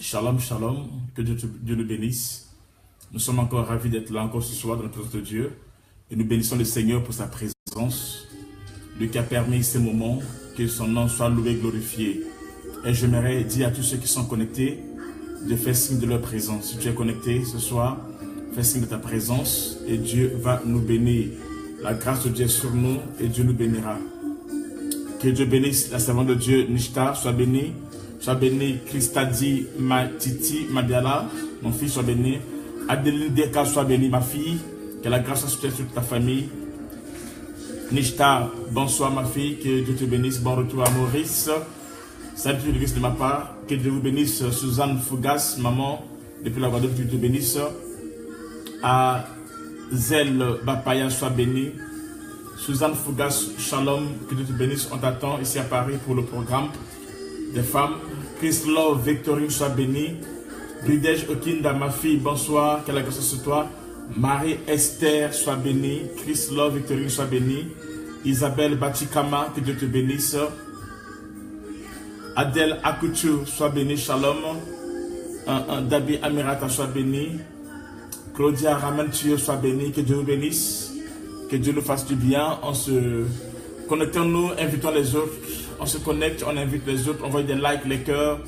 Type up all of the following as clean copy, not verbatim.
Shalom, shalom, que Dieu nous bénisse. Nous sommes encore ravis d'être là encore ce soir dans la présence de Dieu. Et nous bénissons le Seigneur pour sa présence, lui qui a permis ces moments, que son nom soit loué, glorifié. Et j'aimerais dire à tous ceux qui sont connectés de faire signe de leur présence. Si tu es connecté ce soir, fais signe de ta présence et Dieu va nous bénir. La grâce de Dieu est sur nous et Dieu nous bénira. Que Dieu bénisse la servante de Dieu, Nishta, soit bénie. Sois béni, Christadi Matiti Madiala, mon fils, soit béni. Adeline Deka, soit béni, ma fille. Que la grâce soit sur ta famille. Nishta, bonsoir ma fille, que Dieu te bénisse. Bon retour à Maurice. Salut l'église de ma part. Que Dieu vous bénisse. Suzanne Fougas, maman, depuis la Guadeloupe, que Dieu te bénisse. À Zel Bapaya, soit béni. Suzanne Fougas, shalom, que Dieu te bénisse. On t'attend ici à Paris pour le programme des femmes. Chris Love, Victorine, soit bénie. Bridej Okinda, ma fille, bonsoir, que la grâce soit sur toi. Marie-Esther, soit bénie. Chris Love, Victorine, soit bénie. Isabelle Batikama, que Dieu te bénisse. Adèle Akoutou, soit bénie, shalom. Dabi Amirata, soit bénie. Claudia Ramentio, soit bénie, que Dieu vous bénisse. Que Dieu nous fasse du bien. On se connectons-nous, invitons les autres. On se connecte, on invite les autres, on voit des likes, les cœurs.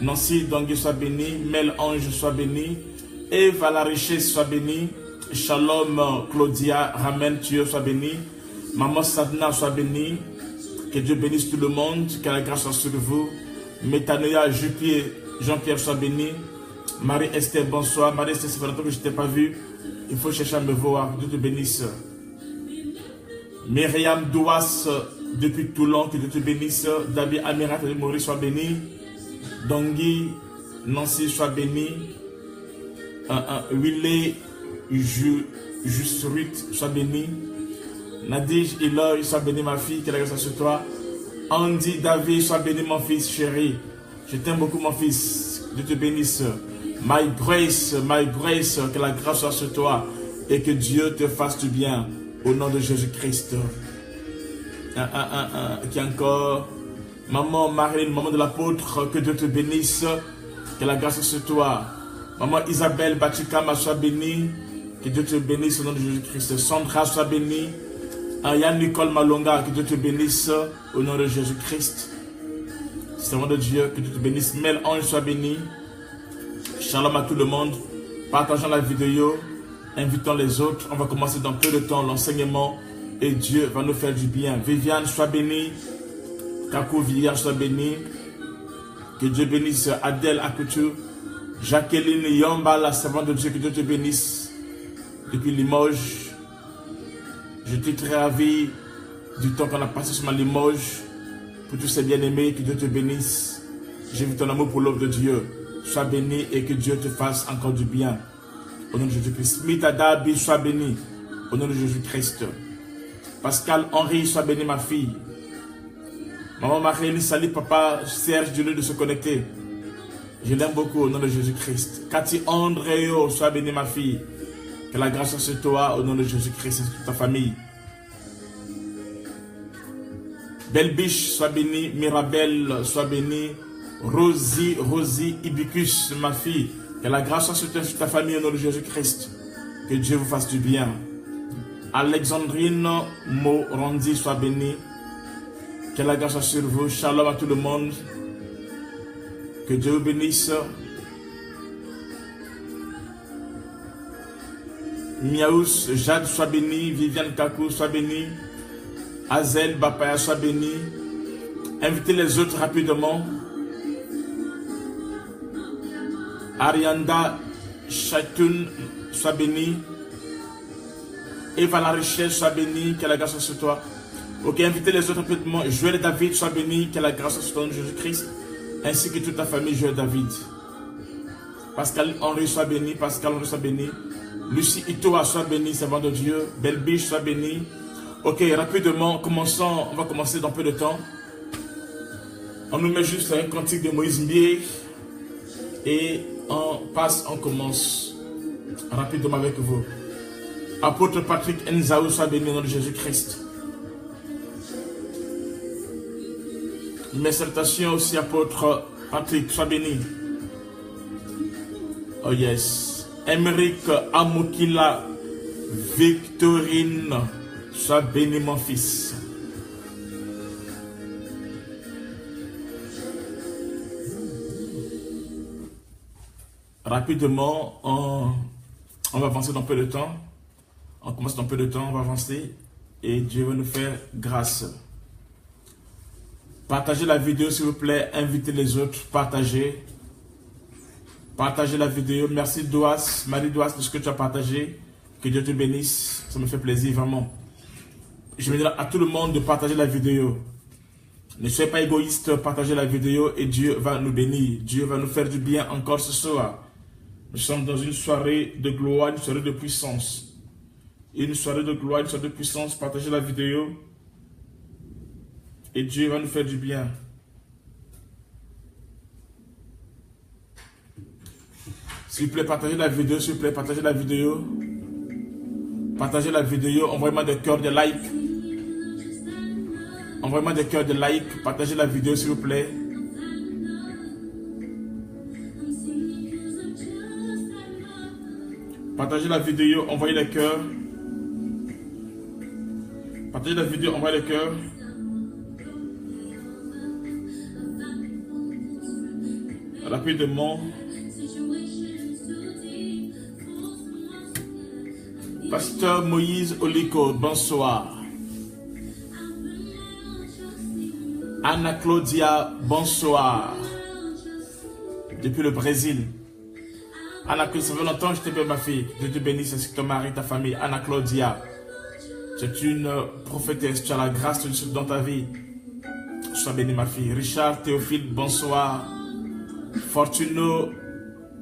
Nancy Dongui soit béni, Mel Ange soit béni, Eva la richesse soit bénie, Shalom Claudia Ramen Thio soit béni, Maman Sadna soit bénie, que Dieu bénisse tout le monde, que la grâce soit sur vous. Métanoïa Jean-Pierre soit béni, Marie-Esther bonsoir, Marie-Esther c'est longtemps que je ne t'ai pas vu, il faut chercher à me voir, Dieu te bénisse. Myriam Douas depuis Toulon, que Dieu te bénisse. David Amirat de Maurice soit béni. Dongui Nancy soit béni. Willy Justruit soit béni. Nadige Eloy soit béni ma fille, que la grâce soit sur toi. Andy David soit béni mon fils chéri. Je t'aime beaucoup mon fils. Dieu te bénisse. My grace, que la grâce soit sur toi et que Dieu te fasse du bien au nom de Jésus-Christ. Qui encore, maman Marine, maman de l'apôtre, que Dieu te bénisse, que la grâce soit sur toi. Maman Isabelle Batikama soit bénie, que Dieu te bénisse au nom de Jésus-Christ. Sandra soit bénie. Yann Nicole Malonga, que Dieu te bénisse au nom de Jésus-Christ. Servant de Dieu, que Dieu te bénisse. Mel Ange soit béni. Shalom à tout le monde. Partageons la vidéo, invitons les autres. On va commencer dans peu de temps l'enseignement. Et Dieu va nous faire du bien. Viviane, sois bénie. Kakou Villiard, sois bénie. Que Dieu bénisse Adèle Akoutou. Jacqueline Yomba, la servante de Dieu, que Dieu te bénisse. Depuis Limoges. Je suis très ravi du temps qu'on a passé sur ma Limoges. Pour tous ces bien-aimés, que Dieu te bénisse. J'ai vu ton amour pour l'œuvre de Dieu. Sois béni et que Dieu te fasse encore du bien. Au nom de Jésus-Christ. Smith Adabi, sois béni. Au nom de Jésus-Christ. Pascal Henri, sois béni ma fille. Maman Marie, salut papa Serge, Dieu de se connecter. Je l'aime beaucoup au nom de Jésus-Christ. Cathy Andréo, sois béni ma fille. Que la grâce soit sur toi au nom de Jésus-Christ et sur toute ta famille. Belle Biche, sois béni. Mirabelle, sois béni. Rosie Ibicus, ma fille. Que la grâce soit sur ta famille au nom de Jésus-Christ. Que Dieu vous fasse du bien. Alexandrine Morandi soit bénie. Que la grâce soit sur vous. Shalom à tout le monde. Que Dieu vous bénisse. Miaous Jade soit bénie. Viviane Kakou soit bénie. Azel Bapaya soit bénie. Invitez les autres rapidement. Arianda Chatoun soit bénie. Eva la richesse soit bénie, que la grâce soit sur toi. Ok, invitez les autres rapidement. Joël David soit béni, que la grâce soit sur toi, Jésus-Christ. Ainsi que toute ta famille, Joël David. Pascal Henri soit béni, Pascal Henri soit béni. Lucie Itoa soit béni, servant de Dieu. Belle Biche soit béni. Ok, rapidement, commençons. On va commencer dans peu de temps. On nous met juste un cantique de Moïse Mbié. Et on commence rapidement avec vous. Apôtre Patrick Nzaou soit béni au nom de Jésus-Christ. Mes salutations aussi, apôtre Patrick, sois béni. Oh yes. Emeric Amokila Victorine, sois béni mon fils. Rapidement, on va avancer dans peu de temps. On commence dans peu de temps, on va avancer. Et Dieu va nous faire grâce. Partagez la vidéo s'il vous plaît. Invitez les autres. Partagez. Partagez la vidéo. Merci Douas, Marie Douas, de ce que tu as partagé. Que Dieu te bénisse. Ça me fait plaisir vraiment. Je vais dire à tout le monde de partager la vidéo. Ne soyez pas égoïste. Partagez la vidéo et Dieu va nous bénir. Dieu va nous faire du bien encore ce soir. Nous sommes dans une soirée de gloire, une soirée de puissance. Une soirée de gloire, une soirée de puissance. Partagez la vidéo. Et Dieu va nous faire du bien. S'il vous plaît, partagez la vidéo. S'il vous plaît, partagez la vidéo. Partagez la vidéo. Envoyez-moi des cœurs, des likes. Envoyez-moi des cœurs, des likes. Partagez la vidéo, s'il vous plaît. Partagez la vidéo, envoyez les cœurs. Partagez la vidéo, envoyez les cœurs. Rapidement. Pasteur Moïse Oliko, bonsoir. Anna Claudia, bonsoir. Depuis le Brésil. Anna Claudia, ça fait longtemps que je t'aime ma fille. Dieu te bénisse ainsi que ton mari, ta famille. Anna Claudia, tu es une prophétesse, tu as la grâce de Dieu dans ta vie. Sois bénie ma fille. Richard Théophile, bonsoir. Fortuno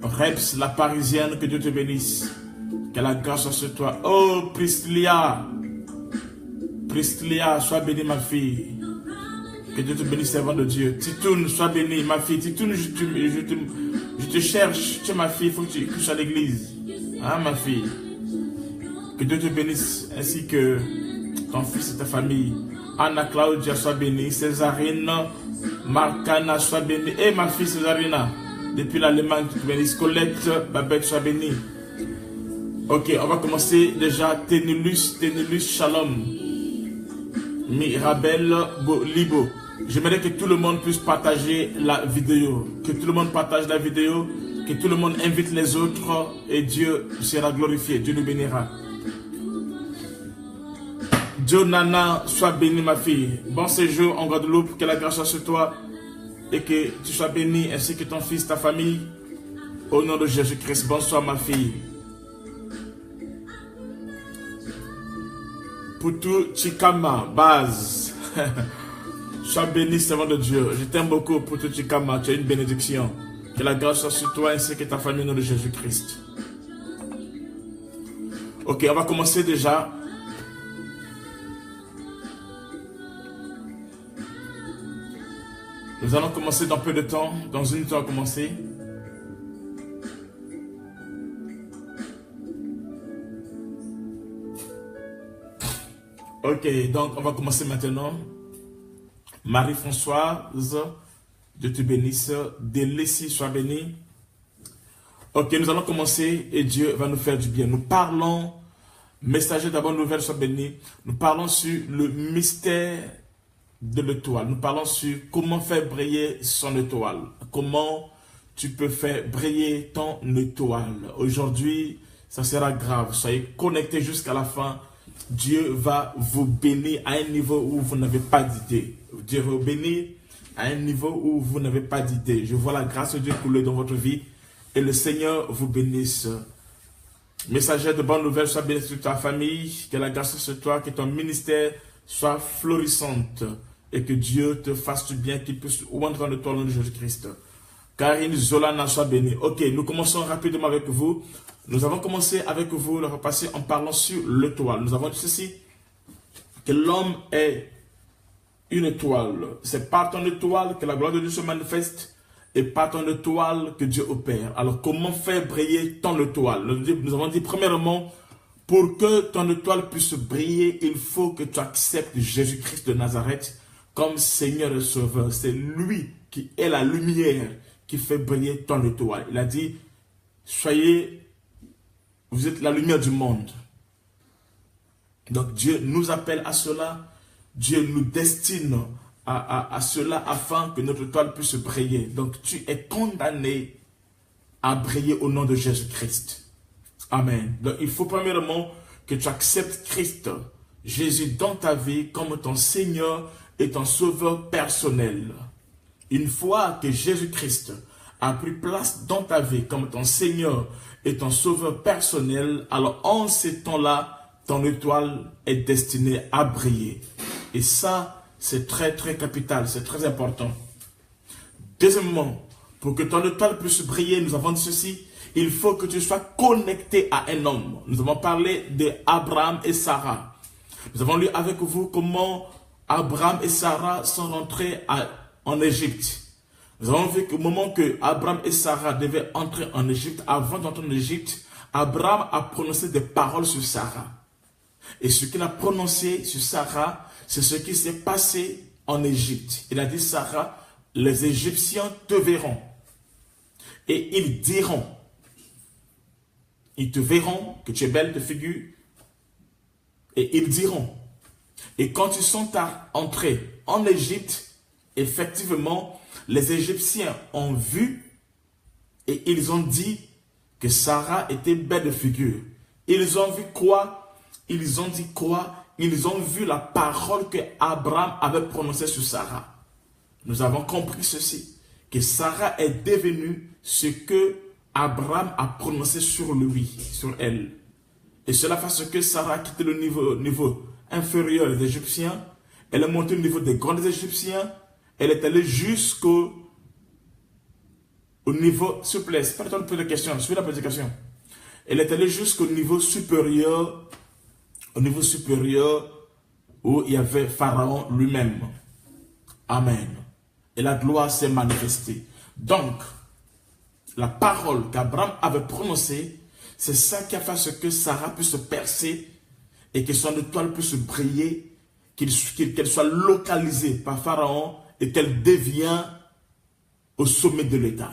Reps, la Parisienne, que Dieu te bénisse. Que la grâce soit sur toi. Oh, Priscilla. Priscilla, sois bénie ma fille. Que Dieu te bénisse, servant de Dieu. Titoun, sois bénie ma fille. Titoun, je te cherche. Tu es ma fille, il faut que tu sois à l'église. Hein, ma fille. Que Dieu te bénisse, ainsi que ton fils et ta famille. Anna Claudia, sois bénie. Césarine, Marcana, sois bénie. Et ma fille Césarina, depuis l'Allemagne, tu te bénisses. Colette, Babette, sois bénie. Ok, on va commencer déjà. Ténélus, Shalom. Mirabel Libo. J'aimerais que tout le monde puisse partager la vidéo. Que tout le monde partage la vidéo. Que tout le monde invite les autres. Et Dieu sera glorifié. Dieu nous bénira. Jonana, sois bénie ma fille. Bon séjour en Guadeloupe. Que la grâce soit sur toi. Et que tu sois béni ainsi que ton fils, ta famille. Au nom de Jésus-Christ. Bonsoir ma fille. Poutou Chikama, base. Sois béni, servant de Dieu. Je t'aime beaucoup, Poutou Chikama. Tu as une bénédiction. Que la grâce soit sur toi ainsi que ta famille au nom de Jésus-Christ. Ok, on va commencer déjà. Nous allons commencer dans peu de temps. Dans une minute, on va commencer. Ok, donc on va commencer maintenant. Marie-Françoise, Dieu te bénisse. Délicie, sois bénie. Ok, nous allons commencer et Dieu va nous faire du bien. Nous parlons, messager d'abord nouvelle, sois béni. Nous parlons sur le mystère de l'étoile. Nous parlons sur comment faire briller son étoile. Comment tu peux faire briller ton étoile. Aujourd'hui, ça sera grave. Soyez connectés jusqu'à la fin. Dieu va vous bénir à un niveau où vous n'avez pas d'idée. Dieu va vous bénir à un niveau où vous n'avez pas d'idée. Je vois la grâce de Dieu couler dans votre vie et le Seigneur vous bénisse. Messager de bonnes nouvelles, sois béni sur ta famille, que la grâce sur toi, que ton ministère soit florissante et que Dieu te fasse du bien, qu'il puisse ouvrir dans le nom de Jésus-Christ. Karine Zolana, sois bénie. Ok, nous commençons rapidement avec vous. Nous avons commencé avec vous le repas en parlant sur l'étoile. Nous avons dit ceci, que l'homme est une étoile. C'est par ton étoile que la gloire de Dieu se manifeste et par ton étoile que Dieu opère. Alors comment faire briller ton étoile? Nous avons dit premièrement, pour que ton étoile puisse briller, il faut que tu acceptes Jésus-Christ de Nazareth comme Seigneur et Sauveur. C'est lui qui est la lumière qui fait briller ton étoile. Il a dit, vous êtes la lumière du monde. Donc Dieu nous appelle à cela, Dieu nous destine à cela afin que notre étoile puisse briller. Donc tu es condamné à briller au nom de Jésus-Christ. Amen. Donc il faut premièrement que tu acceptes Christ, Jésus dans ta vie comme ton Seigneur et ton Sauveur personnel. Une fois que Jésus-Christ a pris place dans ta vie comme ton Seigneur et ton Sauveur personnel, alors en ces temps-là, ton étoile est destinée à briller. Et ça, c'est très très capital, c'est très important. Deuxièmement, pour que ton étoile puisse briller, nous avons dit ceci, il faut que tu sois connecté à un homme. Nous avons parlé d'Abraham et Sarah. Nous avons lu avec vous comment Abraham et Sarah sont rentrés en Égypte. Nous avons vu qu'au moment que Abraham et Sarah devaient entrer en Égypte, avant d'entrer en Égypte, Abraham a prononcé des paroles sur Sarah. Et ce qu'il a prononcé sur Sarah, c'est ce qui s'est passé en Égypte. Il a dit, Sarah, les Égyptiens te verront. Et ils diront, ils te verront que tu es belle de figure. Et ils diront. Et quand ils sont entrés en Égypte, effectivement, les Égyptiens ont vu et ils ont dit que Sarah était belle de figure. Ils ont vu quoi? Ils ont dit quoi? Ils ont vu la parole que Abraham avait prononcée sur Sarah. Nous avons compris ceci, que Sarah est devenue ce que Abraham a prononcé sur lui, sur elle. Et cela fait ce que Sarah a quitté le niveau inférieur des Égyptiens, elle est montée au niveau des grands Égyptiens, elle est allée jusqu'au niveau, s'il vous plaît, c'est pas le temps de poser des questions, suis la prédication. Elle est allée jusqu'au niveau supérieur, où il y avait Pharaon lui-même. Amen. Et la gloire s'est manifestée. Donc, la parole qu'Abraham avait prononcée, c'est ça qui a fait ce que Sarah puisse percer et que son étoile puisse briller, qu'elle soit localisée par Pharaon et qu'elle devienne au sommet de l'État.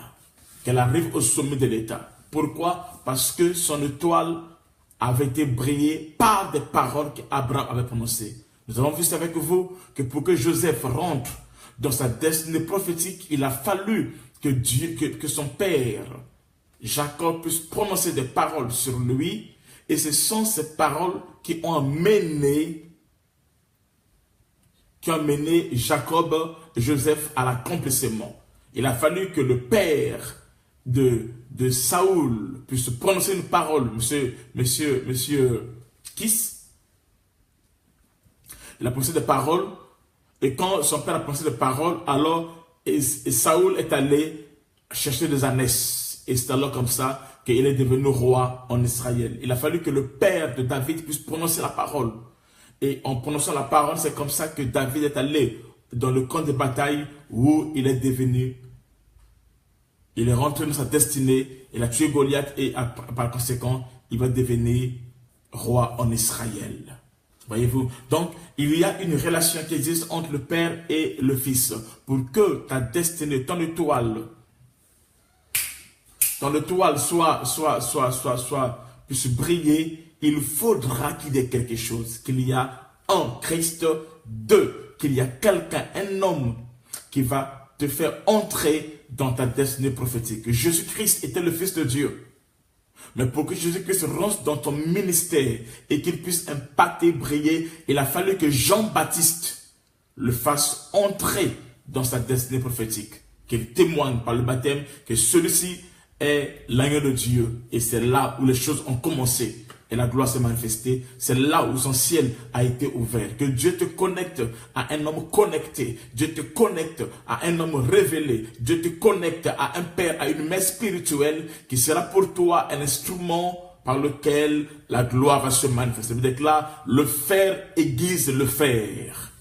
Qu'elle arrive au sommet de l'État. Pourquoi? Parce que son étoile avait été brillée par des paroles qu'Abraham avait prononcées. Nous avons vu avec vous que pour que Joseph rentre dans sa destinée prophétique, il a fallu que son père, Jacob, puisse prononcer des paroles sur lui. Et ce sont ces paroles qui ont mené Jacob et Joseph à l'accomplissement. Il a fallu que le père de Saoul puisse prononcer une parole, monsieur Kiss. Il a prononcé des paroles, et quand son père a prononcé des paroles, alors Saoul est allé chercher des ânesses. Et c'est alors comme ça qu'il est devenu roi en Israël. Il a fallu que le père de David puisse prononcer la parole. Et en prononçant la parole, c'est comme ça que David est allé dans le camp de bataille où il est rentré dans sa destinée, il a tué Goliath et par conséquent, il va devenir roi en Israël. Voyez-vous? Donc, il y a une relation qui existe entre le Père et le Fils. Pour que ta destinée, ton étoile puisse briller, il faudra qu'il y ait quelque chose. Qu'il y a un Christ, deux, qu'il y a quelqu'un, un homme qui va te faire entrer dans ta destinée prophétique. Jésus-Christ était le Fils de Dieu. Mais pour que Jésus-Christ rentre dans ton ministère et qu'il puisse impacter, briller, il a fallu que Jean-Baptiste le fasse entrer dans sa destinée prophétique. Qu'il témoigne par le baptême que celui-ci est l'agneau de Dieu. Et c'est là où les choses ont commencé. Et la gloire s'est manifestée. C'est là où son ciel a été ouvert. Que Dieu te connecte à un homme connecté. Dieu te connecte à un homme révélé. Dieu te connecte à un père, à une mère spirituelle qui sera pour toi un instrument par lequel la gloire va se manifester. C'est-à-dire que là, le fer aiguise le fer.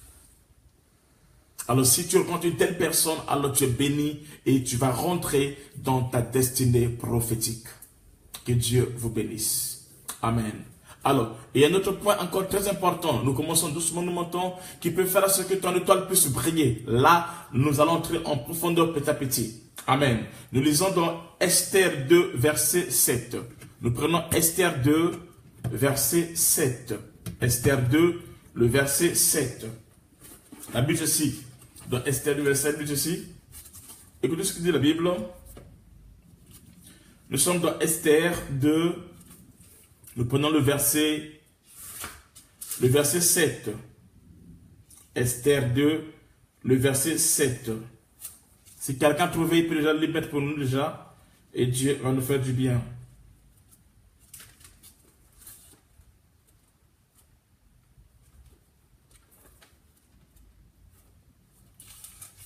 Alors si tu rencontres une telle personne, alors tu es béni et tu vas rentrer dans ta destinée prophétique. Que Dieu vous bénisse. Amen. Alors, il y a un autre point encore très important. Nous commençons doucement, nous montons, qui peut faire à ce que ton étoile puisse briller. Là, nous allons entrer en profondeur petit à petit. Amen. Nous lisons dans Esther 2, verset 7. Nous prenons Esther 2, verset 7. Esther 2, le verset 7. La Bible ceci. Dans Esther 2, verset 7, ceci. Écoutez ce que dit la Bible. Nous sommes dans Esther 2. Nous prenons le verset 7. Esther 2, le verset 7. Si quelqu'un trouvait, il peut déjà le mettre pour nous déjà. Et Dieu va nous faire du bien.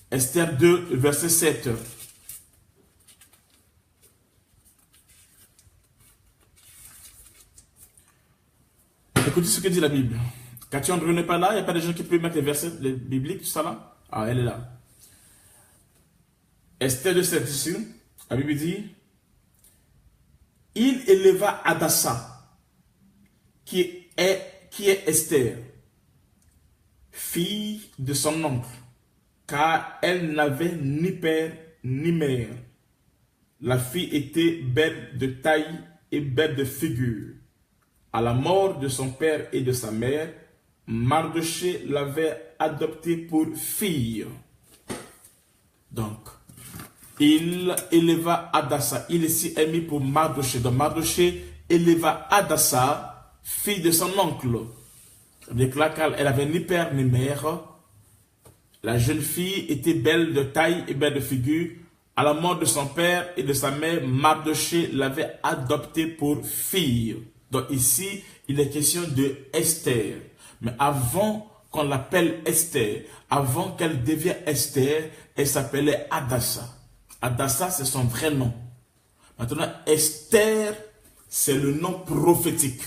Esther 2, verset 7. Écoutez ce que dit la Bible. Cathy André n'est pas là, il n'y a pas de gens qui peuvent mettre les versets bibliques, tout ça là. Ah, elle est là. Esther 2, 7 ici, la Bible dit, il éleva Hadassa, qui est Esther, fille de son oncle, car elle n'avait ni père ni mère. La fille était belle de taille et belle de figure. À la mort de son père et de sa mère, Mardoché l'avait adoptée pour fille. Donc, il éleva Hadassa. Il ici est mis pour Mardoché. Donc, Mardoché éleva Hadassa, fille de son oncle. Elle n'avait ni père ni mère. La jeune fille était belle de taille et belle de figure. À la mort de son père et de sa mère, Mardoché l'avait adoptée pour fille. Donc ici, il est question de Esther. Mais avant qu'on l'appelle Esther, avant qu'elle devienne Esther, elle s'appelait Hadassa. Hadassa, c'est son vrai nom. Maintenant, Esther, c'est le nom prophétique.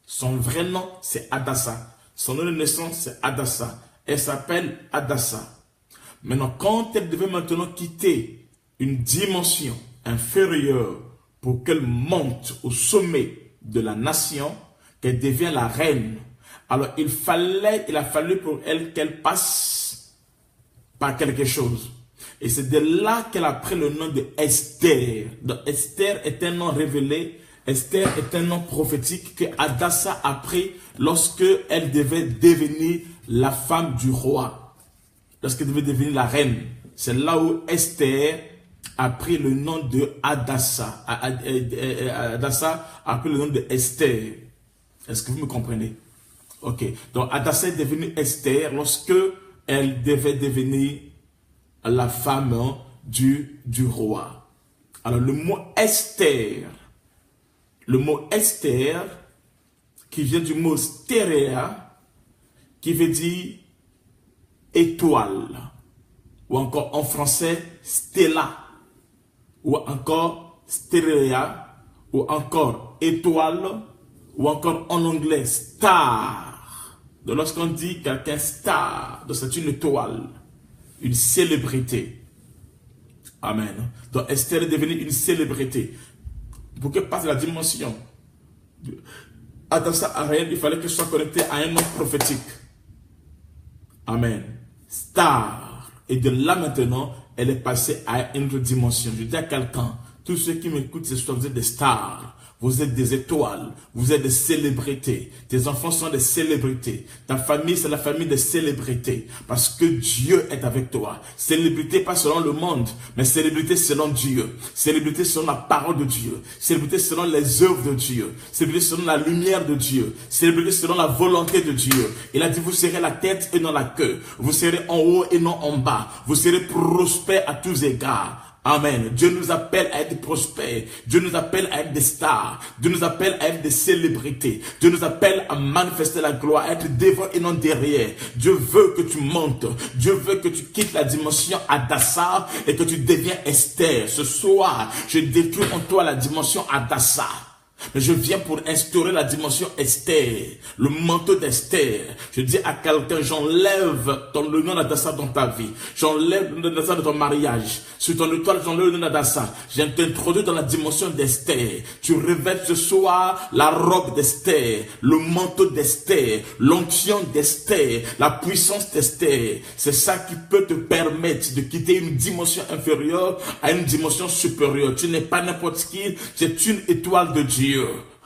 Son vrai nom, c'est Hadassa. Son nom de naissance, c'est Hadassa. Elle s'appelle Hadassa. Maintenant, quand elle devait maintenant quitter une dimension inférieure pour qu'elle monte au sommet de la nation, qu'elle devienne la reine, alors il a fallu pour elle qu'elle passe par quelque chose. Et c'est de là qu'elle a pris le nom de Esther. Donc Esther est un nom révélé, Esther est un nom prophétique que Hadassa a pris lorsque elle devait devenir la femme du roi. Lorsqu'elle devait devenir la reine. C'est là où Esther a pris le nom de Hadassa. Hadassa a pris le nom de Esther. Est-ce que vous me comprenez? Ok. Donc Hadassa est devenue Esther lorsque elle devait devenir la femme du roi. Alors le mot Esther qui vient du mot stéréa, qui veut dire étoile, ou encore en français stella, ou encore stéréa, ou encore étoile, ou encore en anglais star. Donc lorsqu'on dit quelqu'un star, c'est une étoile, une célébrité. Amen. Donc Esther est devenue une célébrité. Pour qu'elle passe la dimension Hadassa à rien, il fallait qu'elle soit connectée à un nom prophétique. Amen. Star. Et de là maintenant, elle est passée à une autre dimension. Je dis à quelqu'un, tous ceux qui m'écoutent ce soir, vous êtes des stars. Vous êtes des étoiles, vous êtes des célébrités. Tes enfants sont des célébrités. Ta famille, c'est la famille des célébrités. Parce que Dieu est avec toi. Célébrité pas selon le monde, mais célébrité selon Dieu. Célébrité selon la parole de Dieu. Célébrité selon les œuvres de Dieu. Célébrité selon la lumière de Dieu. Célébrité selon la volonté de Dieu. Il a dit, vous serez la tête et non la queue. Vous serez en haut et non en bas. Vous serez prospère à tous égards. Amen. Dieu nous appelle à être prospères. Dieu nous appelle à être des stars. Dieu nous appelle à être des célébrités. Dieu nous appelle à manifester la gloire, à être devant et non derrière. Dieu veut que tu montes. Dieu veut que tu quittes la dimension Hadassa et que tu deviens Esther. Ce soir, je détruis en toi la dimension Hadassa. Mais je viens pour instaurer la dimension Esther, le manteau d'Esther. Je dis à quelqu'un, j'enlève le nom d'Adassa dans ta vie. J'enlève le nom d'Adassa dans ton mariage. Sur ton étoile, j'enlève le nom d'Adassa. Je t'introduis dans la dimension d'Esther. Tu revêtes ce soir la robe d'Esther, le manteau d'Esther, l'onction d'Esther, la puissance d'Esther. C'est ça qui peut te permettre de quitter une dimension inférieure à une dimension supérieure. Tu n'es pas n'importe qui, tu es une étoile de Dieu.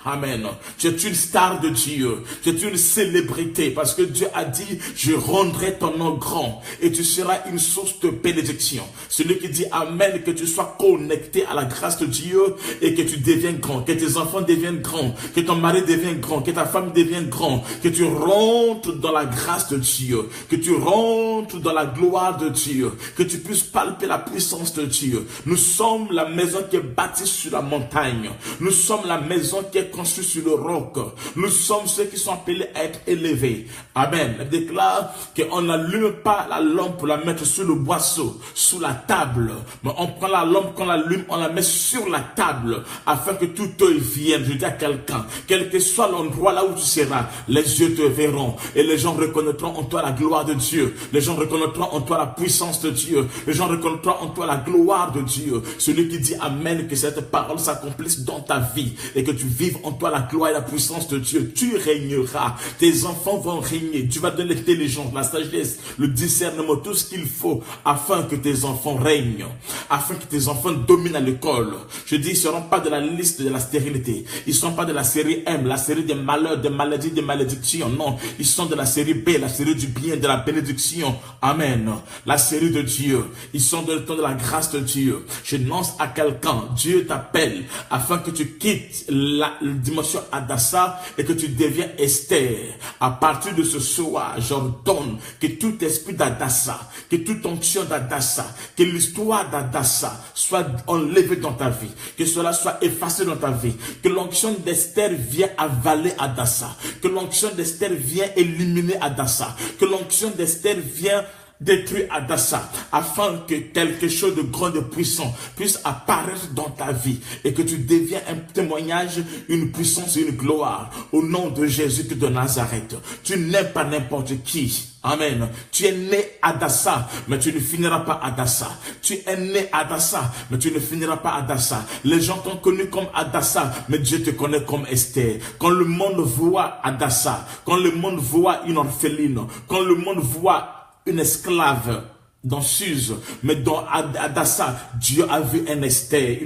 Amen. Tu es une star de Dieu. Tu es une célébrité parce que Dieu a dit, je rendrai ton nom grand et tu seras une source de bénédiction. Celui qui dit Amen, que tu sois connecté à la grâce de Dieu et que tu deviennes grand, que tes enfants deviennent grands, que ton mari devienne grand, que ta femme devienne grand, que tu rentres dans la grâce de Dieu, que tu rentres dans la gloire de Dieu, que tu puisses palper la puissance de Dieu. Nous sommes la maison qui est bâtie sur la montagne. Nous sommes la maison qui est construite sur le roc. Nous sommes ceux qui sont appelés à être élevés. Amen. Elle déclare qu'on n'allume pas la lampe pour la mettre sur le boisseau, sous la table. Mais on prend la lampe, qu'on l'allume, on la met sur la table, afin que tout œil vienne. Je dis à quelqu'un, quel que soit l'endroit là où tu seras, les yeux te verront. Et les gens reconnaîtront en toi la gloire de Dieu. Les gens reconnaîtront en toi la puissance de Dieu. Les gens reconnaîtront en toi la gloire de Dieu. Celui qui dit Amen, que cette parole s'accomplisse dans ta vie et que tu vives en toi la gloire et la puissance de Dieu. Tu régneras. Tes enfants vont régner. Tu vas donner l'intelligence, la sagesse, le discernement, tout ce qu'il faut afin que tes enfants règnent, afin que tes enfants dominent à l'école. Je dis, ils ne seront pas de la liste de la stérilité. Ils ne sont pas de la série M, la série des malheurs, des maladies, des malédictions. Non, ils sont de la série B, la série du bien, de la bénédiction. Amen. La série de Dieu. Ils sont dans le temps de la grâce de Dieu. Je lance à quelqu'un, Dieu t'appelle afin que tu quittes la dimension Adassa et que tu deviens Esther. À partir de ce soir, j'ordonne que tout esprit d'Adassa, que toute onction d'Adassa, que l'histoire d'Adassa soit enlevée dans ta vie, que cela soit effacé dans ta vie, que l'onction d'Esther vienne avaler Adassa, que l'onction d'Esther vienne éliminer Adassa, que l'onction d'Esther vienne détruire Adassa, afin que quelque chose de grand, de puissant puisse apparaître dans ta vie et que tu deviens un témoignage, une puissance et une gloire au nom de Jésus de Nazareth. Tu n'es pas n'importe qui. Amen. Tu es né Adassa, mais tu ne finiras pas Adassa. Tu es né Adassa, mais tu ne finiras pas Adassa. Les gens t'ont connu comme Adassa, mais Dieu te connaît comme Esther. Quand le monde voit Adassa, quand le monde voit une orpheline, quand le monde voit une esclave dans Suse, mais dans Adassa, Dieu a vu une Esther,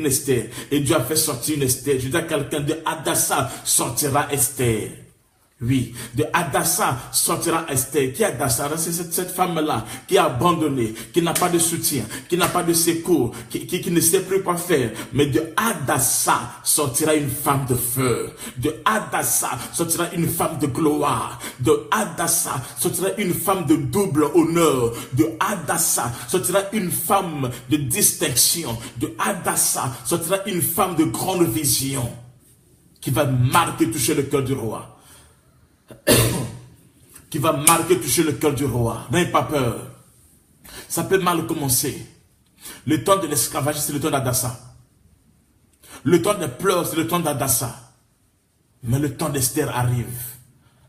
et Dieu a fait sortir une Esther. Je dis à quelqu'un, de Adassa sortira Esther. Oui, de Adassa sortira Esther. Qui est Adassa? C'est cette femme-là qui a abandonné, qui n'a pas de soutien, qui n'a pas de secours, qui ne sait plus quoi faire. Mais de Adassa sortira une femme de feu. De Adassa sortira une femme de gloire. De Adassa sortira une femme de double honneur. De Adassa sortira une femme de distinction. De Adassa sortira une femme de grande vision qui va marquer, toucher le cœur du roi. Qui va marquer, toucher le cœur du roi. N'ayez pas peur. Ça peut mal commencer. Le temps de l'esclavage, c'est le temps d'Adassa. Le temps des pleurs, c'est le temps d'Adassa. Mais le temps d'Esther arrive.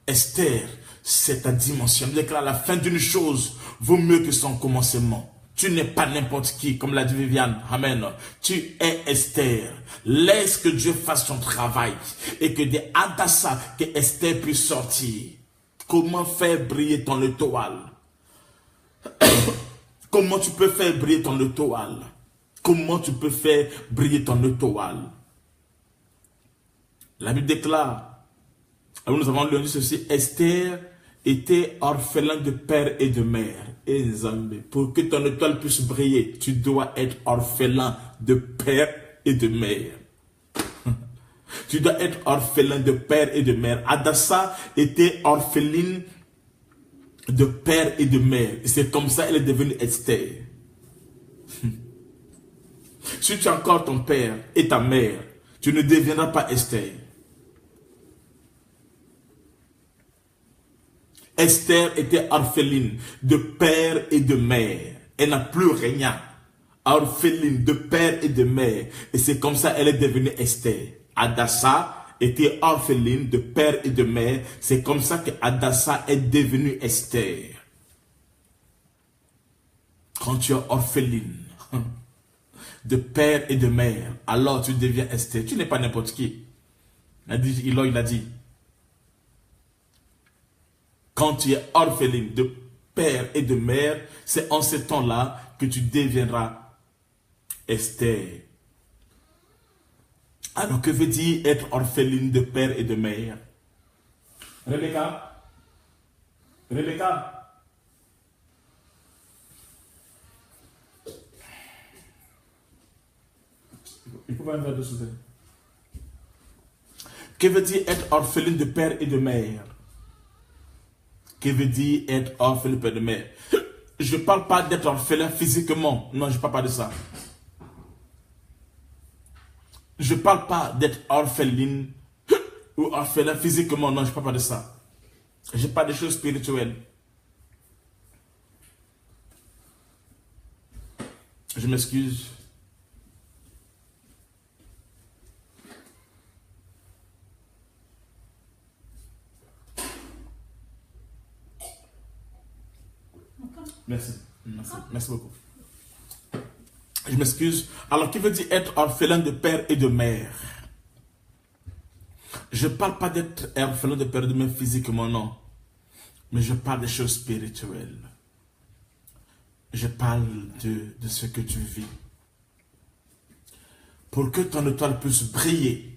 Esther, c'est ta dimension. Je déclare, la fin d'une chose vaut mieux que son commencement. Tu n'es pas n'importe qui, comme l'a dit Viviane. Amen. Tu es Esther. Laisse que Dieu fasse son travail. Et que de Adassa, que Esther puisse sortir. Comment faire briller ton étoile? Comment tu peux faire briller ton étoile? Comment tu peux faire briller ton étoile? La Bible déclare, alors nous avons lu ceci, Esther était orphelin de père et de mère. Et pour que ton étoile puisse briller, tu dois être orphelin de père et de mère. Tu dois être orphelin de père et de mère. Adassa était orpheline de père et de mère. Et c'est comme ça qu'elle est devenue Esther. Si tu as encore ton père et ta mère, tu ne deviendras pas Esther. Esther était orpheline de père et de mère. Elle n'a plus rien. Orpheline de père et de mère. Et c'est comme ça qu'elle est devenue Esther. Adassa était orpheline de père et de mère. C'est comme ça que Hadassah est devenue Esther. Quand tu es orpheline de père et de mère, alors tu deviens Esther. Tu n'es pas n'importe qui. Il a dit. Quand tu es orpheline de père et de mère, c'est en ce temps-là que tu deviendras Esther. Alors, que veut dire être orpheline de père et de mère? Rebecca? Rebecca? Il faut pas me faire de souvenir. Que veut dire être orpheline de père et de mère? Que veut dire être orphelin de père et de mère? Je ne parle pas d'être orphelin physiquement. Non, je ne parle pas de ça. Je ne parle pas d'être orpheline ou orphelin physiquement. Non, je ne parle pas de ça. Je parle des choses spirituelles. Je m'excuse. Merci. Merci beaucoup. Je m'excuse. Alors, qui veut dire être orphelin de père et de mère? Je ne parle pas d'être orphelin de père et de mère physiquement, non. Mais je parle des choses spirituelles. Je parle de ce que tu vis. Pour que ton étoile puisse briller.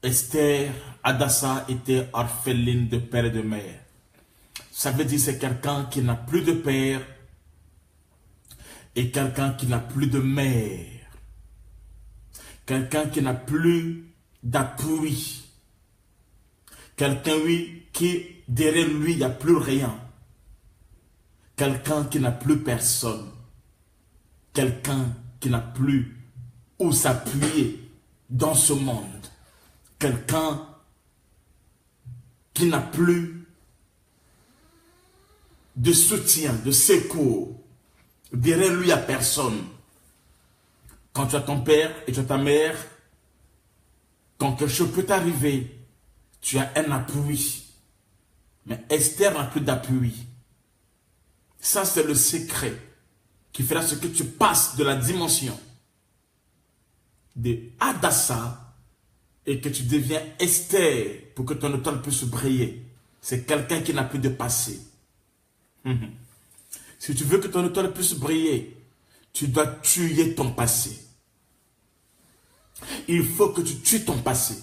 Esther, Hadassah était orpheline de père et de mère. Ça veut dire c'est quelqu'un qui n'a plus de père et quelqu'un qui n'a plus de mère. Quelqu'un qui n'a plus d'appui. Quelqu'un, oui, qui derrière lui, il n'y a plus rien. Quelqu'un qui n'a plus personne. Quelqu'un qui n'a plus où s'appuyer dans ce monde. Quelqu'un qui n'a plus de soutien, de secours. Derrière lui, il n'y a personne. Quand tu as ton père et tu as ta mère, quand quelque chose peut t'arriver, tu as un appui. Mais Esther n'a plus d'appui. Ça, c'est le secret qui fera ce que tu passes de la dimension de Hadassah et que tu deviens Esther pour que ton étoile puisse briller. C'est quelqu'un qui n'a plus de passé. Si tu veux que ton étoile puisse briller, tu dois tuer ton passé. Il faut que tu tues ton passé.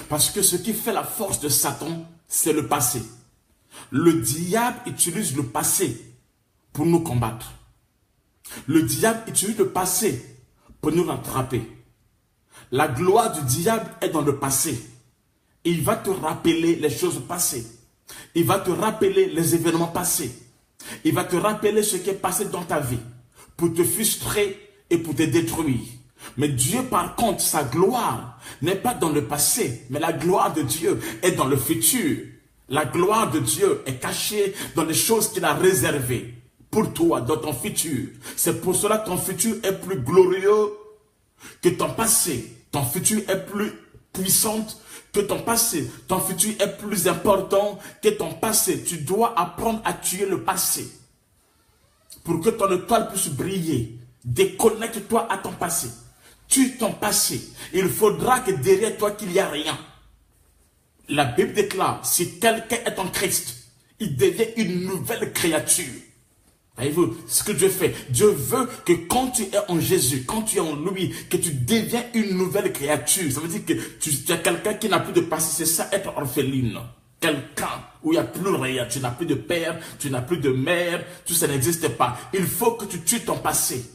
Parce que ce qui fait la force de Satan, c'est le passé. Le diable utilise le passé pour nous combattre. Le diable utilise le passé pour nous rattraper. La gloire du diable est dans le passé. Il va te rappeler les choses passées. Il va te rappeler les événements passés. Il va te rappeler ce qui est passé dans ta vie pour te frustrer et pour te détruire. Mais Dieu, par contre, sa gloire n'est pas dans le passé, mais la gloire de Dieu est dans le futur. La gloire de Dieu est cachée dans les choses qu'il a réservées pour toi, dans ton futur. C'est pour cela que ton futur est plus glorieux que ton passé. Ton futur est plus puissant que ton passé. Ton futur est plus important que ton passé. Tu dois apprendre à tuer le passé pour que ton étoile puisse briller. Déconnecte-toi à ton passé. Tue ton passé. Il faudra que derrière toi qu'il n'y a rien. La Bible déclare, si quelqu'un est en Christ, il devient une nouvelle créature. Voyez-vous, ce que Dieu fait. Dieu veut que quand tu es en Jésus, quand tu es en lui, que tu deviens une nouvelle créature. Ça veut dire que tu es quelqu'un qui n'a plus de passé. C'est ça, être orpheline. Quelqu'un où il n'y a plus rien. Tu n'as plus de père, tu n'as plus de mère, tout ça n'existe pas. Il faut que tu tues ton passé.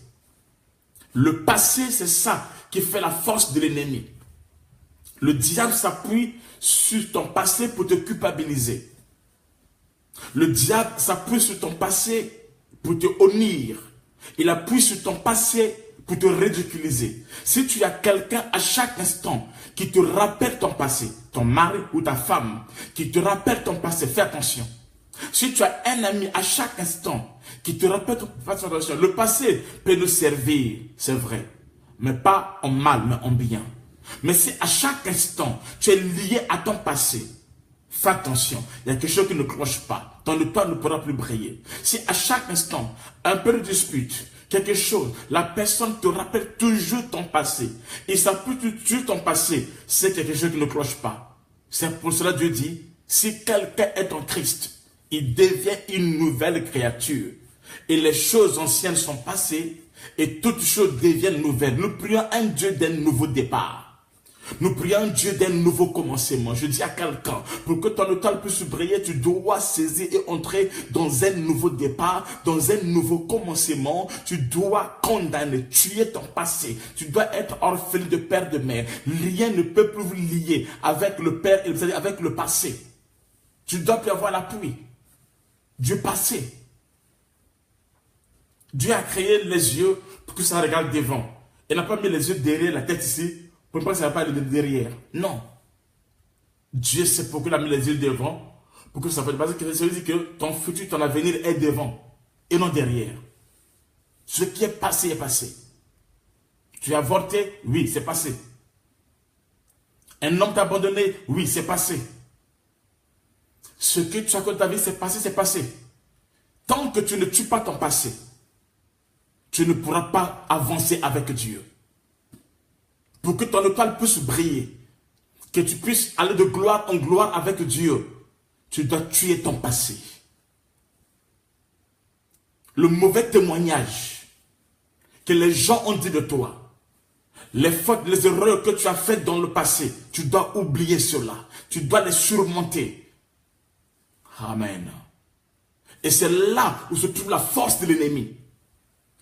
Le passé, c'est ça qui fait la force de l'ennemi. Le diable s'appuie sur ton passé pour te culpabiliser. Le diable s'appuie sur ton passé pour te honnir. Il appuie sur ton passé pour te ridiculiser. Si tu as quelqu'un à chaque instant qui te rappelle ton passé, ton mari ou ta femme, qui te rappelle ton passé, fais attention. Si tu as un ami à chaque instant qui te rappelle ton passé, fais attention. Le passé peut nous servir, c'est vrai, mais pas en mal, mais en bien. Mais si à chaque instant, tu es lié à ton passé, fais attention, il y a quelque chose qui ne cloche pas. Ton étoile ne pourra plus briller. Si à chaque instant, un peu de dispute, quelque chose, la personne te rappelle toujours ton passé, et ça peut te tuer ton passé, c'est quelque chose qui ne cloche pas. C'est pour cela que Dieu dit, si quelqu'un est en Christ, il devient une nouvelle créature. Et les choses anciennes sont passées, et toutes choses deviennent nouvelles. Nous prions un Dieu d'un nouveau départ. Nous prions un Dieu d'un nouveau commencement. Je dis à quelqu'un, pour que ton étoile puisse briller, tu dois saisir et entrer dans un nouveau départ, dans un nouveau commencement. Tu dois condamner, tuer ton passé. Tu dois être orphelin de père, de mère. Rien ne peut plus vous lier avec le père, c'est-à-dire avec le passé. Tu dois plus avoir l'appui du passé. Dieu a créé les yeux pour que ça regarde devant. Il n'a pas mis les yeux derrière la tête ici, pour que ça ne va pas aller derrière. Non. Dieu sait pourquoi il a mis les yeux devant, pour que ça ne fasse pas. Ça veut dire que ton futur, ton avenir est devant, et non derrière. Ce qui est passé est passé. Tu as avorté, oui, c'est passé. Un homme t'a abandonné, oui, c'est passé. Ce que tu as connu ta vie, c'est passé, c'est passé. Tant que tu ne tues pas ton passé, tu ne pourras pas avancer avec Dieu. Pour que ton étoile puisse briller, que tu puisses aller de gloire en gloire avec Dieu, tu dois tuer ton passé. Le mauvais témoignage que les gens ont dit de toi, les fautes, les erreurs que tu as faites dans le passé, tu dois oublier cela. Tu dois les surmonter. Amen. Et c'est là où se trouve la force de l'ennemi.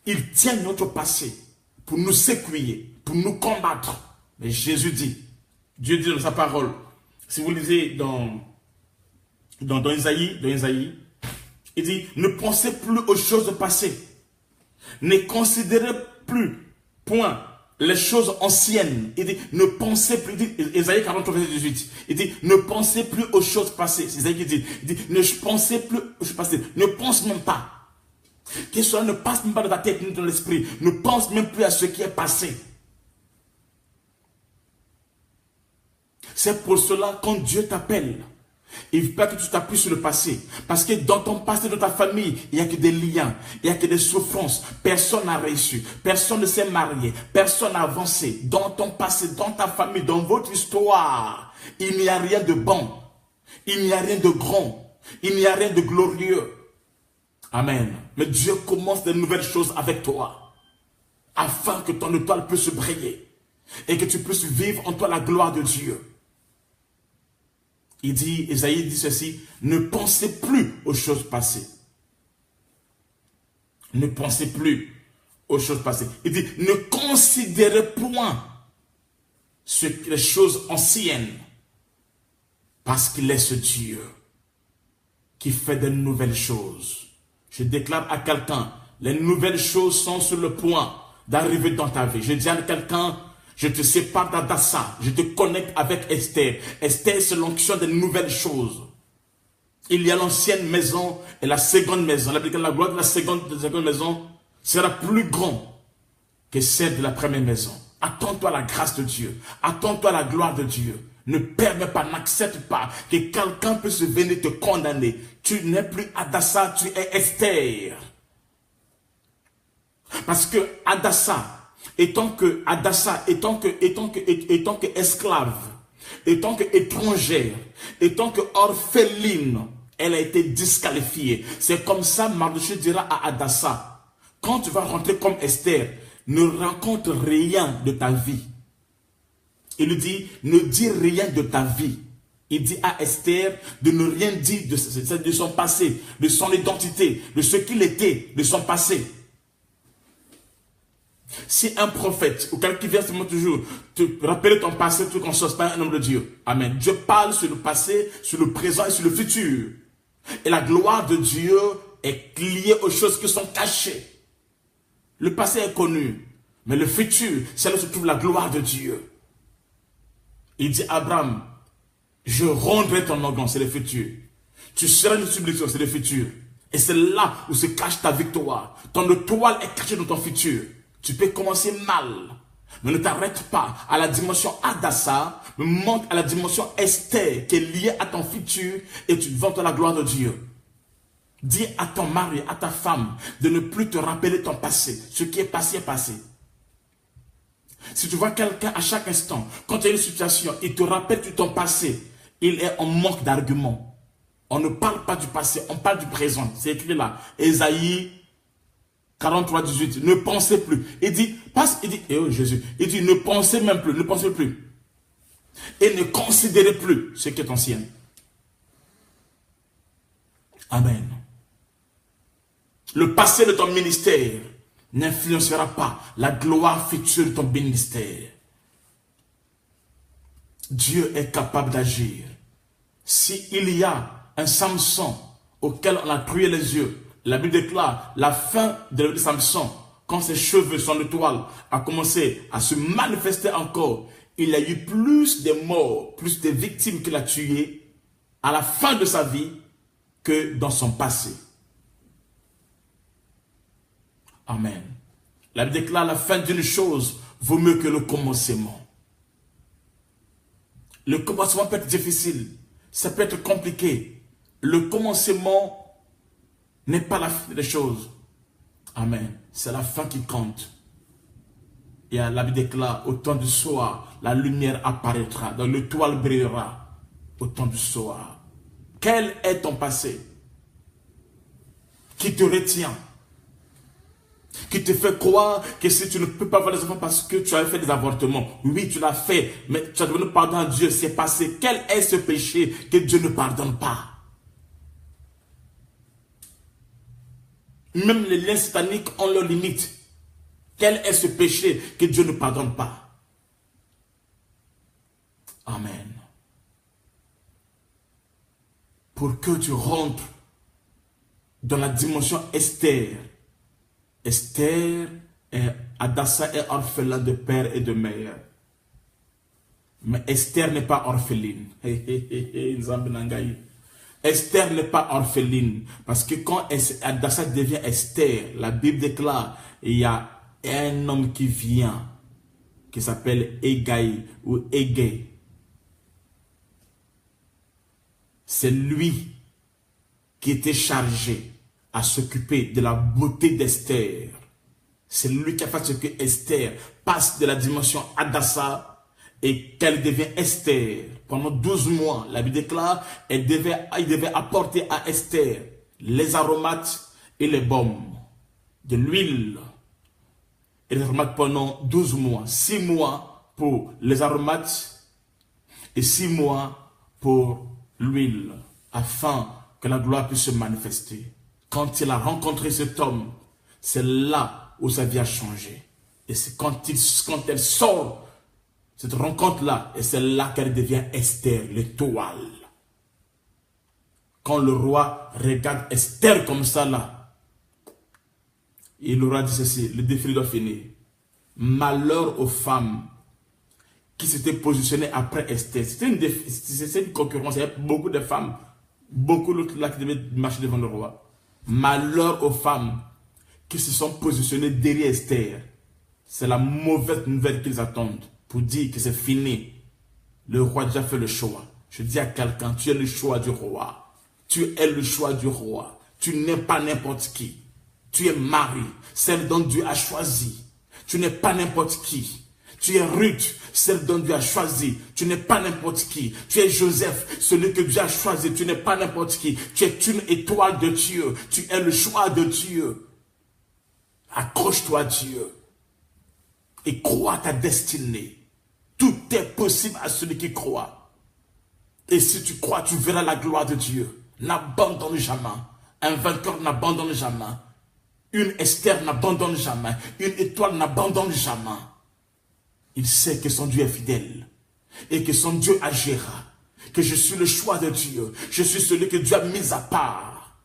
Il tient notre passé pour nous sécuyer, pour nous combattre. Mais Jésus dit, Dieu dit dans sa parole, si vous lisez dans Isaïe, il dit, ne pensez plus aux choses passées. Ne considérez plus, point, les choses anciennes. Il dit, ne pensez plus, Isaïe 43, verset 18, il dit, ne pensez plus aux choses passées. C'est Isaïe qui dit, ne pensez plus aux choses passées. Ne pense même pas. Que cela ne passe même pas dans ta tête ni dans l'esprit. Ne pense même plus à ce qui est passé. C'est pour cela quand Dieu t'appelle, il ne veut pas que tu t'appuies sur le passé. Parce que dans ton passé, dans ta famille, il n'y a que des liens, il n'y a que des souffrances. Personne n'a réussi, personne ne s'est marié, personne n'a avancé. Dans ton passé, dans ta famille, dans votre histoire, il n'y a rien de bon. Il n'y a rien de grand. Il n'y a rien de glorieux. Amen. Mais Dieu commence de nouvelles choses avec toi, afin que ton étoile puisse briller et que tu puisses vivre en toi la gloire de Dieu. Il dit, Isaïe dit ceci, ne pensez plus aux choses passées. Ne pensez plus aux choses passées. Il dit, ne considérez point les choses anciennes, parce qu'il est ce Dieu qui fait de nouvelles choses. Je déclare à quelqu'un, les nouvelles choses sont sur le point d'arriver dans ta vie. Je dis à quelqu'un, je te sépare d'Adassa, je te connecte avec Esther. Esther, c'est l'onction des nouvelles choses. Il y a l'ancienne maison et la seconde maison. La gloire de la seconde maison sera plus grande que celle de la première maison. Attends-toi la grâce de Dieu. Attends-toi la gloire de Dieu. Ne permets pas, n'accepte pas que quelqu'un puisse venir te condamner. Tu n'es plus Adassa, tu es Esther. Parce que Adassa, étant que esclave, étant que étrangère, étant que orpheline, elle a été disqualifiée. C'est comme ça, Mardochée dira à Adassa, quand tu vas rentrer comme Esther, ne rencontre rien de ta vie. Il lui dit, ne dis rien de ta vie. Il dit à Esther de ne rien dire de son passé, de son identité, de ce qu'il était, de son passé. Si un prophète ou quelqu'un qui vient seulement toujours te rappeler ton passé, tu ne consciences pas un homme de Dieu. Amen. Dieu parle sur le passé, sur le présent et sur le futur. Et la gloire de Dieu est liée aux choses qui sont cachées. Le passé est connu, mais le futur, c'est là où se trouve la gloire de Dieu. Il dit à Abraham, je rendrai ton organe, c'est le futur. Tu seras une submission, c'est le futur. Et c'est là où se cache ta victoire. Ton étoile est cachée dans ton futur. Tu peux commencer mal, Mais ne t'arrête pas à la dimension Hadassah, mais monte à la dimension Esther qui est liée à ton futur et tu vantes la gloire de Dieu. Dis à ton mari, à ta femme, de ne plus te rappeler ton passé. Ce qui est passé est passé. Si tu vois quelqu'un à chaque instant, quand il y a une situation, il te rappelle de ton passé, il est en manque d'arguments. On ne parle pas du passé, on parle du présent. C'est écrit là, Ésaïe 43, 18. Ne pensez plus. Il dit, oh Jésus, il dit, ne pensez même plus, ne pensez plus. Et ne considérez plus ce qui est ancien. Amen. Le passé de ton ministère n'influencera pas la gloire future de ton ministère. Dieu est capable d'agir. S'il y a un Samson auquel on a troué les yeux, la Bible déclare la fin de la vie de Samson, quand ses cheveux, son étoile a commencé à se manifester encore, il y a eu plus de morts, plus de victimes qu'il a tuées à la fin de sa vie que dans son passé. Amen. La Bible déclare la fin d'une chose vaut mieux que le commencement. Le commencement peut être difficile, ça peut être compliqué. Le commencement n'est pas la fin des choses. Amen. C'est la fin qui compte. Et la Bible déclare, au temps du soir, la lumière apparaîtra, donc l'étoile brillera au temps du soir. Quel est ton passé qui te retient? Qui te fait croire que si tu ne peux pas avoir des enfants parce que tu as fait des avortements. Oui, tu l'as fait, mais tu as demandé pardon à Dieu, c'est passé. Quel est ce péché que Dieu ne pardonne pas? Même les liens sataniques ont leurs limites. Quel est ce péché que Dieu ne pardonne pas? Amen. Pour que tu rentres dans la dimension Esther. Esther, Hadassah est orphelin de père et de mère. Mais Esther n'est pas orpheline. Esther n'est pas orpheline. Parce que quand Hadassah devient Esther, la Bible déclare, il y a un homme qui vient, qui s'appelle Hegai ou Hégé. C'est lui qui était chargé à s'occuper de la beauté d'Esther. C'est lui qui a fait ce que Esther passe de la dimension Hadassah et qu'elle devient Esther. Pendant 12 mois, la Bible déclare, il devait apporter à Esther les aromates et les baumes, de l'huile. Et les aromates pendant 12 mois, 6 mois pour les aromates et 6 mois pour l'huile, afin que la gloire puisse se manifester. Quand il a rencontré cet homme, c'est là où sa vie a changé. Et c'est quand elle sort, cette rencontre-là, et c'est là qu'elle devient Esther, l'étoile. Quand le roi regarde Esther comme ça là, il aura dit ceci, le défi doit finir. Malheur aux femmes qui s'étaient positionnées après Esther. C'était une concurrence, il y avait beaucoup de femmes, beaucoup d'autres là qui devaient marcher devant le roi. Malheur aux femmes qui se sont positionnées derrière Esther. C'est la mauvaise nouvelle qu'ils attendent pour dire que c'est fini. Le roi a déjà fait le choix. Je dis à quelqu'un, tu es le choix du roi. Tu es le choix du roi. Tu n'es pas n'importe qui. Tu es Marie, celle dont Dieu a choisi. Tu n'es pas n'importe qui. Tu es Ruth, celle dont Dieu a choisi. Tu n'es pas n'importe qui. Tu es Joseph, celui que Dieu a choisi. Tu n'es pas n'importe qui. Tu es une étoile de Dieu. Tu es le choix de Dieu. Accroche-toi à Dieu. Et crois à ta destinée. Tout est possible à celui qui croit. Et si tu crois, tu verras la gloire de Dieu. N'abandonne jamais. Un vainqueur n'abandonne jamais. Une Esther n'abandonne jamais. Une étoile n'abandonne jamais. Il sait que son Dieu est fidèle et que son Dieu agira, que je suis le choix de Dieu, je suis celui que Dieu a mis à part,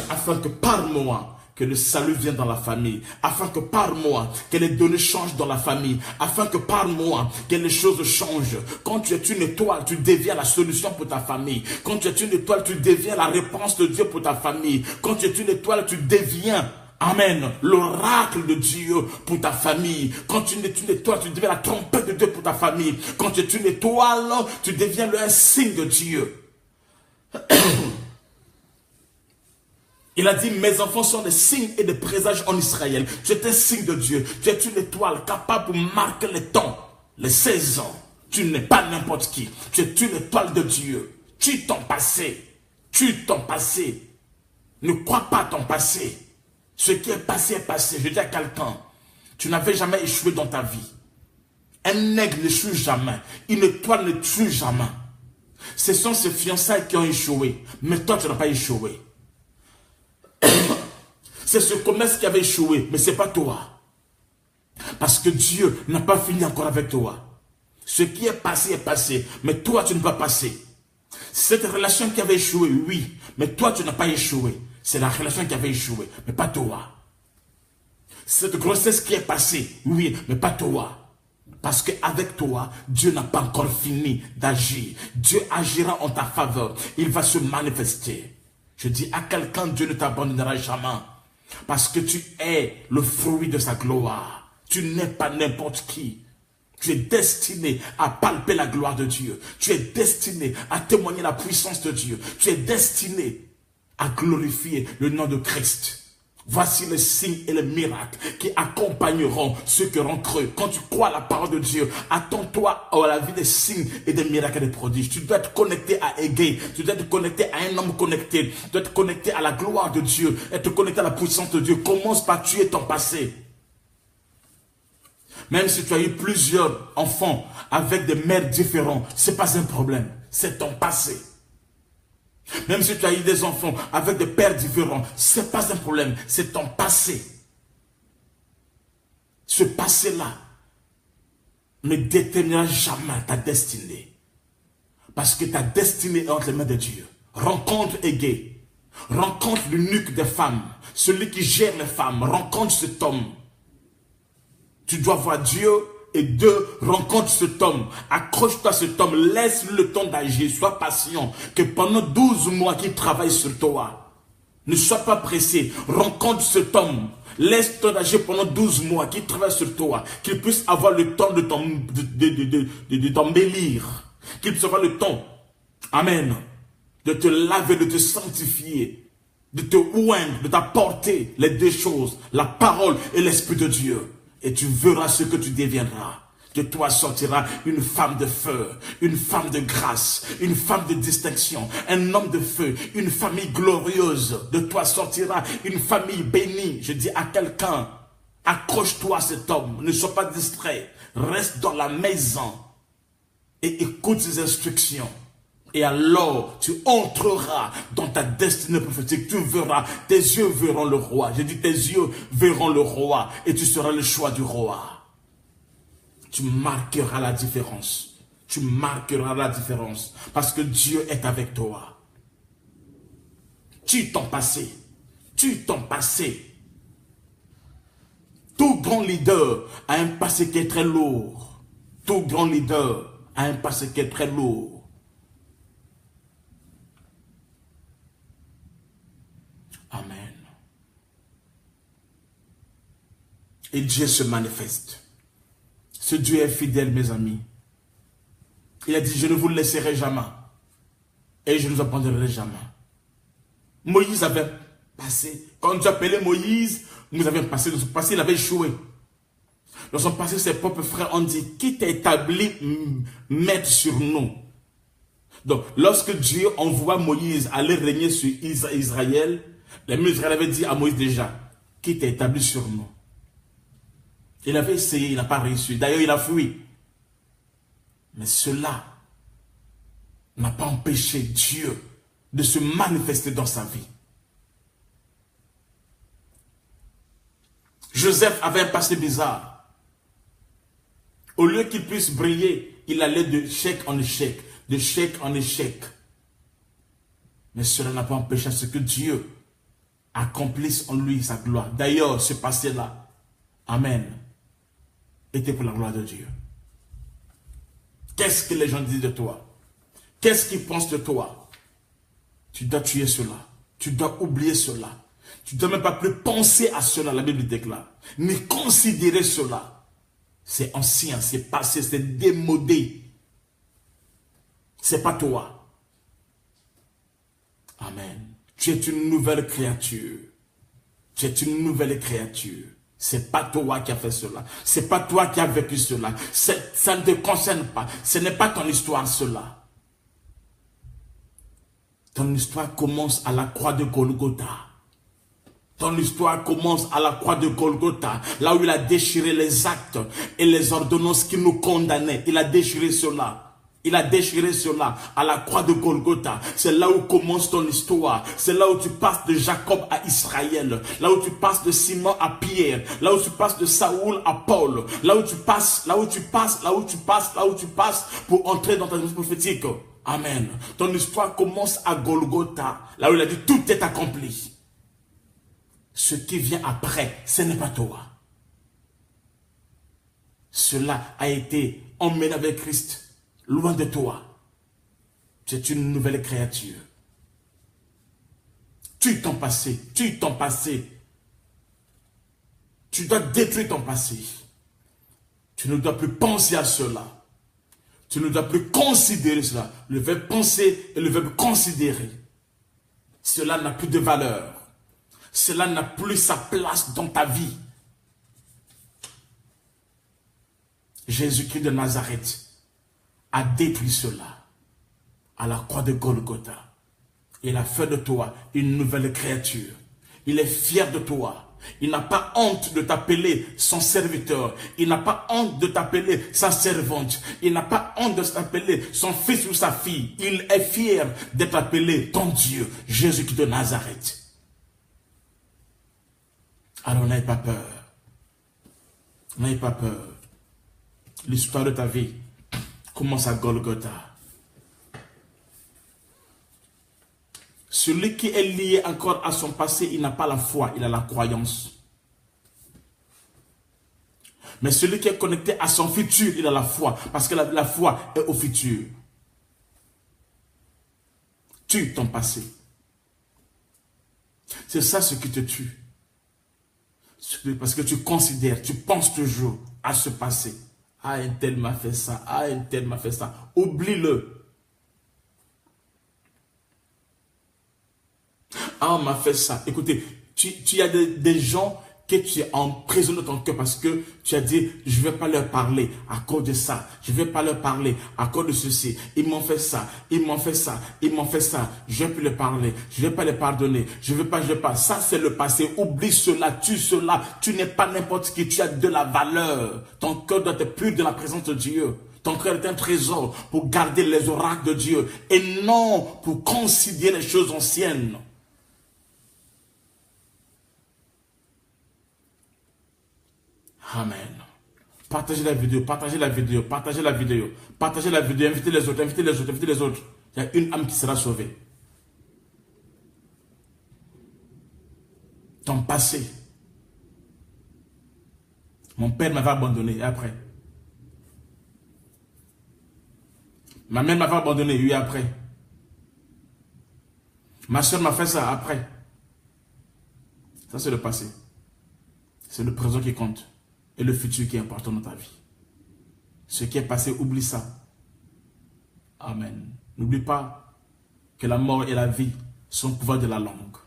afin que par moi, que le salut vienne dans la famille, afin que par moi, que les données changent dans la famille, afin que par moi, que les choses changent. Quand tu es une étoile, tu deviens la solution pour ta famille. Quand tu es une étoile, tu deviens la réponse de Dieu pour ta famille. Quand tu es une étoile, tu deviens Amen. L'oracle de Dieu pour ta famille. Quand tu es une étoile, tu deviens la trompette de Dieu pour ta famille. Quand tu es une étoile, tu deviens un signe de Dieu. Il a dit, mes enfants sont des signes et des présages en Israël. Tu es un signe de Dieu. Tu es une étoile capable de marquer les temps, les saisons. Tu n'es pas n'importe qui. Tu es une étoile de Dieu. Tu ton passé. Tu ton passé. Ne crois pas à ton passé. Ce qui est passé est passé. Je dis à quelqu'un, tu n'avais jamais échoué dans ta vie. Un aigle n'échoue jamais. Une étoile n'échoue jamais. Ce sont ces fiançailles qui ont échoué. Mais toi, tu n'as pas échoué. C'est ce commerce qui avait échoué, mais ce n'est pas toi. Parce que Dieu n'a pas fini encore avec toi. Ce qui est passé, mais toi, tu ne vas pas passer. Cette relation qui avait échoué, oui, mais toi, tu n'as pas échoué. C'est la relation qui avait échoué, mais pas toi. Cette grossesse qui est passée, oui, mais pas toi. Parce qu'avec toi, Dieu n'a pas encore fini d'agir. Dieu agira en ta faveur. Il va se manifester. Je dis à quelqu'un, Dieu ne t'abandonnera jamais. Parce que tu es le fruit de sa gloire. Tu n'es pas n'importe qui. Tu es destiné à palper la gloire de Dieu. Tu es destiné à témoigner la puissance de Dieu. Tu es destiné à glorifier le nom de Christ. Voici les signes et les miracles qui accompagneront ceux qui auront cru. Quand tu crois à la parole de Dieu, attends-toi à la vie des signes et des miracles et des prodiges. Tu dois être connecté à Égée. Tu dois être connecté à un homme connecté. Tu dois être connecté à la gloire de Dieu. Être connecté à la puissance de Dieu. Commence par tuer ton passé. Même si tu as eu plusieurs enfants avec des mères différentes, ce n'est pas un problème. C'est ton passé. Même si tu as eu des enfants avec des pères différents, ce n'est pas un problème, c'est ton passé. Ce passé-là ne déterminera jamais ta destinée. Parce que ta destinée est entre les mains de Dieu. Rencontre Égée. Rencontre l'eunuque des femmes. Celui qui gère les femmes. Rencontre cet homme. Tu dois voir Dieu. Et deux, rencontre cet homme, accroche-toi à cet homme, laisse le temps d'agir, sois patient, que pendant 12 mois qu'il travaille sur toi, ne sois pas pressé, rencontre cet homme, laisse le temps d'agir pendant 12 mois qu'il travaille sur toi, qu'il puisse avoir le temps de t'embellir, qu'il puisse avoir le temps, amen, de te laver, de te sanctifier, de te oindre, de t'apporter les deux choses, la parole et l'Esprit de Dieu. Et tu verras ce que tu deviendras. De toi sortira une femme de feu, une femme de grâce, une femme de distinction, un homme de feu, une famille glorieuse. De toi sortira une famille bénie. Je dis à quelqu'un, accroche-toi à cet homme, ne sois pas distrait. Reste dans la maison et écoute ses instructions. Et alors, tu entreras dans ta destinée prophétique. Tu verras, tes yeux verront le roi. J'ai dit, tes yeux verront le roi. Et tu seras le choix du roi. Tu marqueras la différence. Tu marqueras la différence. Parce que Dieu est avec toi. Tu t'en passé. Tu t'en passé. Tout grand leader a un passé qui est très lourd. Tout grand leader a un passé qui est très lourd. Amen. Et Dieu se manifeste. Ce Dieu est fidèle, mes amis. Il a dit, je ne vous laisserai jamais. Et je ne vous abandonnerai jamais. Moïse avait passé. Quand Dieu appelait Moïse, nous avions passé. Dans son passé, il avait échoué. Dans son passé, ses propres frères ont dit, qui t'a établi maître sur nous? Donc, lorsque Dieu envoie Moïse aller régner sur Israël, les Israël avaient dit à Moïse déjà, qui t'a établi sur nous? Il avait essayé, il n'a pas réussi. D'ailleurs, il a fui. Mais cela n'a pas empêché Dieu de se manifester dans sa vie. Joseph avait un passé bizarre. Au lieu qu'il puisse briller, il allait de chèque en échec, de chèque en échec. Mais cela n'a pas empêché ce que Dieu accomplisse en lui sa gloire. D'ailleurs, ce passé-là, amen, était pour la gloire de Dieu. Qu'est-ce que les gens disent de toi? Qu'est-ce qu'ils pensent de toi? Tu dois tuer cela. Tu dois oublier cela. Tu ne dois même pas plus penser à cela, la Bible déclare. Ni considérer cela. C'est ancien, c'est passé, c'est démodé. C'est pas toi. Amen. Tu es une nouvelle créature. Tu es une nouvelle créature. C'est pas toi qui as fait cela. C'est pas toi qui as vécu cela. Ça ne te concerne pas. Ce n'est pas ton histoire cela. Ton histoire commence à la croix de Golgotha. Ton histoire commence à la croix de Golgotha, là où il a déchiré les actes et les ordonnances qui nous condamnaient. Il a déchiré cela. Il a déchiré cela à la croix de Golgotha. C'est là où commence ton histoire. C'est là où tu passes de Jacob à Israël. Là où tu passes de Simon à Pierre. Là où tu passes de Saoul à Paul. Là où tu passes, là où tu passes, là où tu passes, là où tu passes pour entrer dans ta vie prophétique. Amen. Ton histoire commence à Golgotha, là où il a dit tout est accompli. Ce qui vient après, ce n'est pas toi. Cela a été emmené avec Christ, loin de toi. Tu es une nouvelle créature. Tue ton passé, tue ton passé. Tu dois détruire ton passé. Tu ne dois plus penser à cela. Tu ne dois plus considérer cela. Le verbe penser et le verbe considérer. Cela n'a plus de valeur. Cela n'a plus sa place dans ta vie. Jésus-Christ de Nazareth a détruit cela à la croix de Golgotha. Il a fait de toi une nouvelle créature. Il est fier de toi. Il n'a pas honte de t'appeler son serviteur. Il n'a pas honte de t'appeler sa servante. Il n'a pas honte de t'appeler son fils ou sa fille. Il est fier d'être appelé ton Dieu, Jésus-Christ de Nazareth. Alors n'aie pas peur. N'aie pas peur. L'histoire de ta vie commence à Golgotha. Celui qui est lié encore à son passé, il n'a pas la foi, il a la croyance. Mais celui qui est connecté à son futur, il a la foi, parce que la foi est au futur. Tue ton passé. C'est ça ce qui te tue. Parce que tu considères, tu penses toujours à ce passé. Ah, un tel m'a fait ça, ah, un tel m'a fait ça. Oublie-le. Ah, on m'a fait ça. Écoutez, tu as des gens que tu es en prison de ton cœur parce que tu as dit, je ne vais pas leur parler à cause de ça. Je ne vais pas leur parler à cause de ceci. Ils m'ont fait ça, ils m'ont fait ça, ils m'ont fait ça. Je ne vais plus leur parler, je ne vais pas les pardonner. Je ne vais pas. Ça, c'est le passé. Oublie cela, tue cela. Tu n'es pas n'importe qui, tu as de la valeur. Ton cœur doit être pur de la présence de Dieu. Ton cœur est un trésor pour garder les oracles de Dieu et non pour considérer les choses anciennes. Amen. Partagez la vidéo, partagez la vidéo, partagez la vidéo, partagez la vidéo, invitez les autres, invitez les autres, invitez les autres. Il y a une âme qui sera sauvée. Ton passé. Mon père m'avait abandonné, et après. Ma mère m'avait abandonné, et après. Ma soeur m'a fait ça, après. Ça, c'est le passé. C'est le présent qui compte. Et le futur qui est important dans ta vie. Ce qui est passé, oublie ça. Amen. N'oublie pas que la mort et la vie sont le pouvoir de la langue.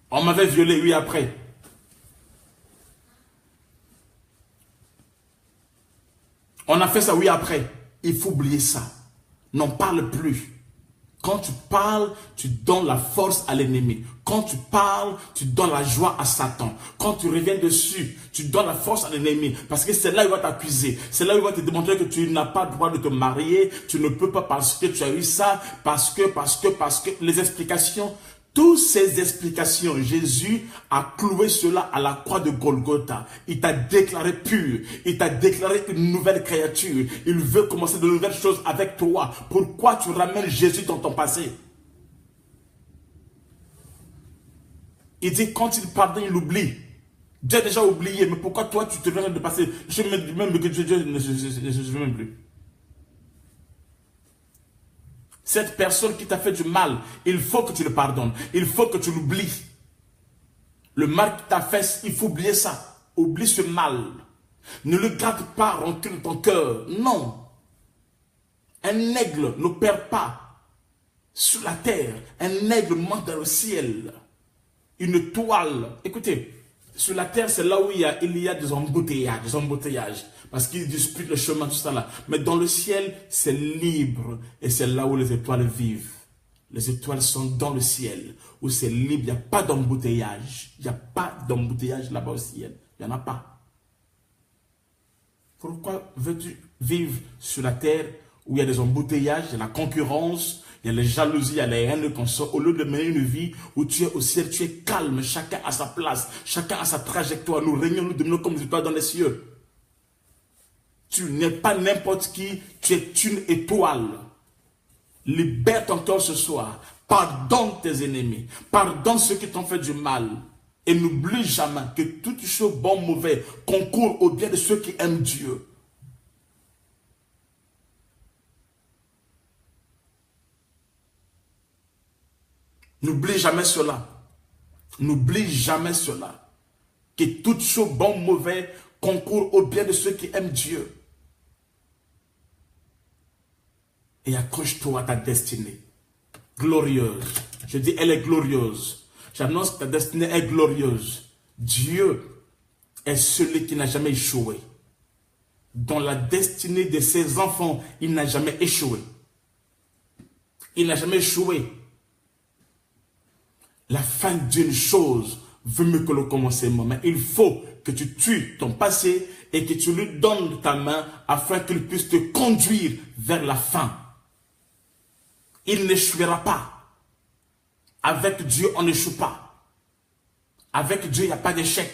On m'avait violé, oui, après. On a fait ça, oui, après. Il faut oublier ça. N'en parle plus. Quand tu parles, tu donnes la force à l'ennemi. Quand tu parles, tu donnes la joie à Satan. Quand tu reviens dessus, tu donnes la force à l'ennemi. Parce que c'est là où il va t'accuser. C'est là où il va te démontrer que tu n'as pas le droit de te marier. Tu ne peux pas parce que tu as eu ça. Parce que. Les explications. Toutes ces explications, Jésus a cloué cela à la croix de Golgotha. Il t'a déclaré pur. Il t'a déclaré une nouvelle créature. Il veut commencer de nouvelles choses avec toi. Pourquoi tu ramènes Jésus dans ton passé? Il dit quand il pardonne, il oublie. Dieu a déjà oublié. Mais pourquoi toi tu te reviens de passer? Je me dis même que Dieu ne se souvient même plus. Cette personne qui t'a fait du mal, il faut que tu le pardonnes. Il faut que tu l'oublies. Le mal que tu as fait, il faut oublier ça. Oublie ce mal. Ne le garde pas rentré dans ton cœur. Non. Un aigle ne perd pas sur la terre. Un aigle monte dans le ciel. Une toile. Écoutez, sur la terre, c'est là où il y a des embouteillages. Parce qu'ils disputent le chemin, tout ça là. Mais dans le ciel, c'est libre. Et c'est là où les étoiles vivent. Les étoiles sont dans le ciel, où c'est libre. Il n'y a pas d'embouteillage. Il n'y a pas d'embouteillage là-bas au ciel. Il n'y en a pas. Pourquoi veux-tu vivre sur la terre où il y a des embouteillages, il y a la concurrence, il y a les jalousies, il y a les haines qu'on sort, au lieu de mener une vie où tu es au ciel, tu es calme, chacun à sa place, chacun à sa trajectoire. Nous régnons, nous dominons comme des étoiles dans les cieux. Tu n'es pas n'importe qui, tu es une étoile. Libère ton cœur ce soir. Pardonne tes ennemis. Pardonne ceux qui t'ont fait du mal. Et n'oublie jamais que toute chose bon ou mauvais concourt au bien de ceux qui aiment Dieu. N'oublie jamais cela. N'oublie jamais cela. Que toute chose bon ou mauvais concourt au bien de ceux qui aiment Dieu. Et accroche-toi à ta destinée. Glorieuse. Je dis, elle est glorieuse. J'annonce que ta destinée est glorieuse. Dieu est celui qui n'a jamais échoué. Dans la destinée de ses enfants, il n'a jamais échoué. Il n'a jamais échoué. La fin d'une chose veut mieux que le commencement. Mais il faut que tu tues ton passé et que tu lui donnes ta main afin qu'il puisse te conduire vers la fin. Il n'échouera pas. Avec Dieu, on n'échoue pas. Avec Dieu, il n'y a pas d'échec.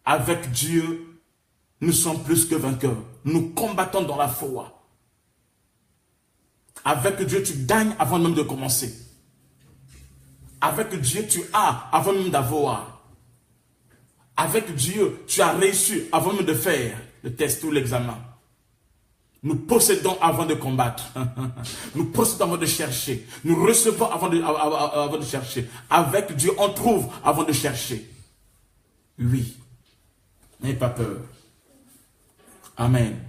Avec Dieu, nous sommes plus que vainqueurs. Nous combattons dans la foi. Avec Dieu, tu gagnes avant même de commencer. Avec Dieu, tu as avant même d'avoir. Avec Dieu, tu as réussi avant même de faire le test ou l'examen. Nous possédons avant de combattre. Nous possédons avant de chercher. Nous recevons avant de chercher. Avec Dieu, on trouve avant de chercher. Oui. N'ayez pas peur. Amen.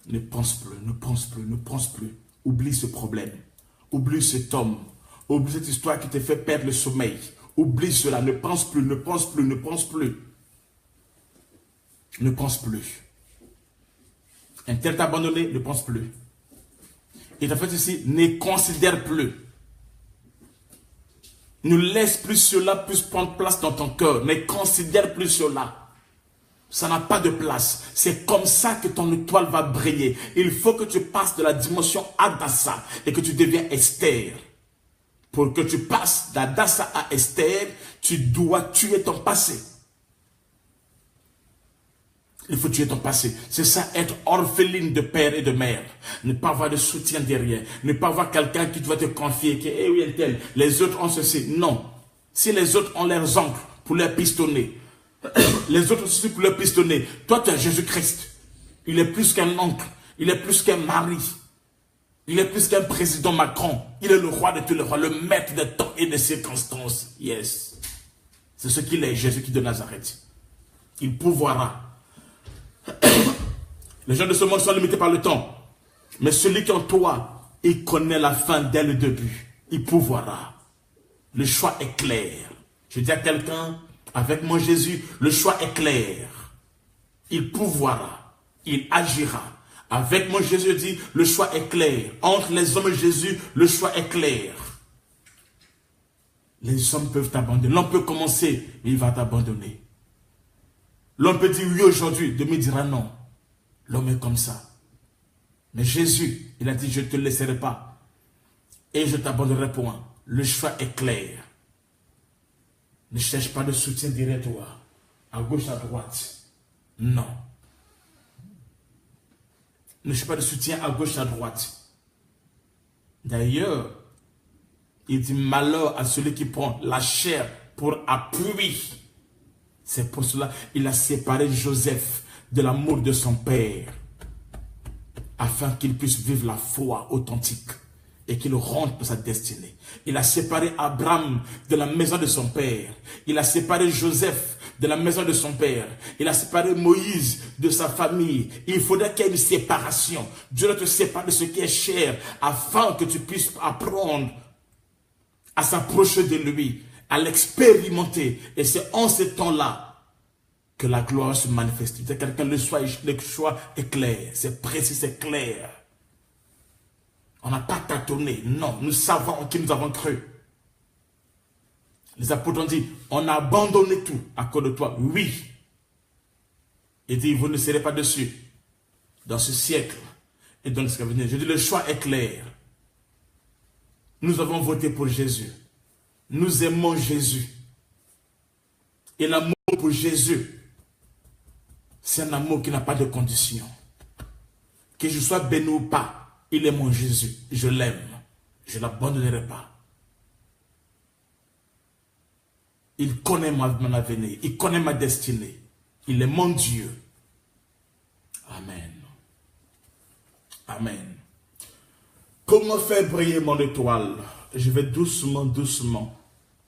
Ne pense plus, ne pense plus, ne pense plus. Oublie ce problème. Oublie cet homme. Oublie cette histoire qui te fait perdre le sommeil. Oublie cela. Ne pense plus, ne pense plus, ne pense plus. Ne pense plus. Un tel t'a abandonné, ne pense plus. Et en fait ici, ne considère plus. Ne laisse plus cela puisse prendre place dans ton cœur. Ne considère plus cela. Ça n'a pas de place. C'est comme ça que ton étoile va briller. Il faut que tu passes de la dimension Adassa et que tu deviens Esther. Pour que tu passes d'Adassa à Esther, tu dois tuer ton passé. Il faut tuer ton passé. C'est ça, être orpheline de père et de mère. Ne pas avoir de soutien derrière. Ne pas avoir quelqu'un qui doit te confier. Que, eh oui, tel, les autres ont ceci. Non. Si les autres ont leurs oncles pour leur pistonner, les autres aussi pour leur pistonner. Toi, tu es Jésus-Christ. Il est plus qu'un oncle. Il est plus qu'un mari. Il est plus qu'un président Macron. Il est le roi de tous les rois, le maître des temps et des circonstances. Yes. C'est ce qu'il est, Jésus qui de Nazareth. Il pouvoira. Les gens de ce monde sont limités par le temps. Mais celui qui est en toi, il connaît la fin dès le début. Il pouvoira. Le choix est clair. Je dis à quelqu'un, avec mon Jésus, le choix est clair. Il pouvoira. Il agira. Avec mon Jésus, je dis, le choix est clair. Entre les hommes et Jésus, le choix est clair. Les hommes peuvent t'abandonner. L'homme peut commencer, mais il va t'abandonner. L'homme peut dire oui aujourd'hui, demain il dira non. L'homme est comme ça. Mais Jésus, il a dit, je ne te laisserai pas. Et je ne t'abandonnerai point. Le choix est clair. Ne cherche pas de soutien derrière toi. À gauche, à droite. Non. Ne cherche pas de soutien à gauche, à droite. D'ailleurs, il dit malheur à celui qui prend la chair pour appui. C'est pour cela qu'il a séparé Joseph de l'amour de son père, afin qu'il puisse vivre la foi authentique. et qu'il rentre dans sa destinée. Il a séparé Abraham de la maison de son père. Il a séparé Joseph de la maison de son père. Il a séparé Moïse de sa famille. Il faudrait qu'il y ait une séparation. Dieu doit te séparer de ce qui est cher afin que tu puisses apprendre à s'approcher de lui, à l'expérimenter. Et c'est en ce temps-là que la gloire se manifeste. C'est quelqu'un, le choix est clair, c'est précis, c'est clair. On n'a pas tâtonné, non, nous savons en qui nous avons cru. Les apôtres ont dit, on a abandonné tout à cause de toi. Oui. Il dit, vous ne serez pas dessus dans ce siècle et dans ce qui va venir. Je dis, le choix est clair. Nous avons voté pour Jésus. Nous aimons Jésus. Et l'amour pour Jésus, c'est un amour qui n'a pas de condition. Que je sois béni ou pas, il est mon Jésus. Je l'aime. Je ne l'abandonnerai pas. Il connaît mon avenir. Il connaît ma destinée. Il est mon Dieu. Amen. Amen. Comment faire briller mon étoile? Je vais doucement, doucement.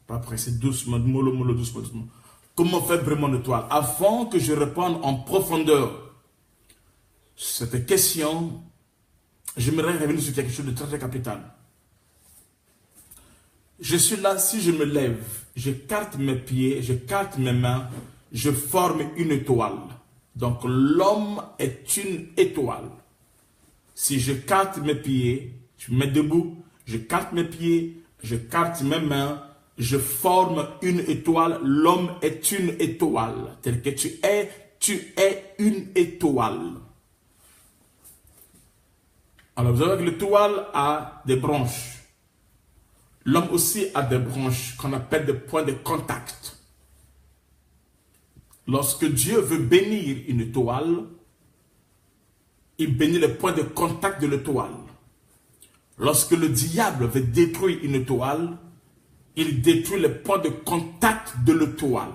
Pas pressé, doucement, mollo, mollo, doucement, doucement. Comment faire briller mon étoile? Avant que je réponde en profondeur cette question, j'aimerais revenir sur quelque chose de très, très capital. Je suis là, si je me lève, j'écarte mes pieds, j'écarte mes mains, je forme une étoile. Donc l'homme est une étoile. Si j'écarte mes pieds, je me mets debout, j'écarte mes pieds, j'écarte mes mains, je forme une étoile. L'homme est une étoile. Tel que tu es une étoile. Alors vous savez que l'étoile a des branches. L'homme aussi a des branches qu'on appelle des points de contact. Lorsque Dieu veut bénir une étoile, il bénit les points de contact de l'étoile. Lorsque le diable veut détruire une étoile, il détruit les points de contact de l'étoile.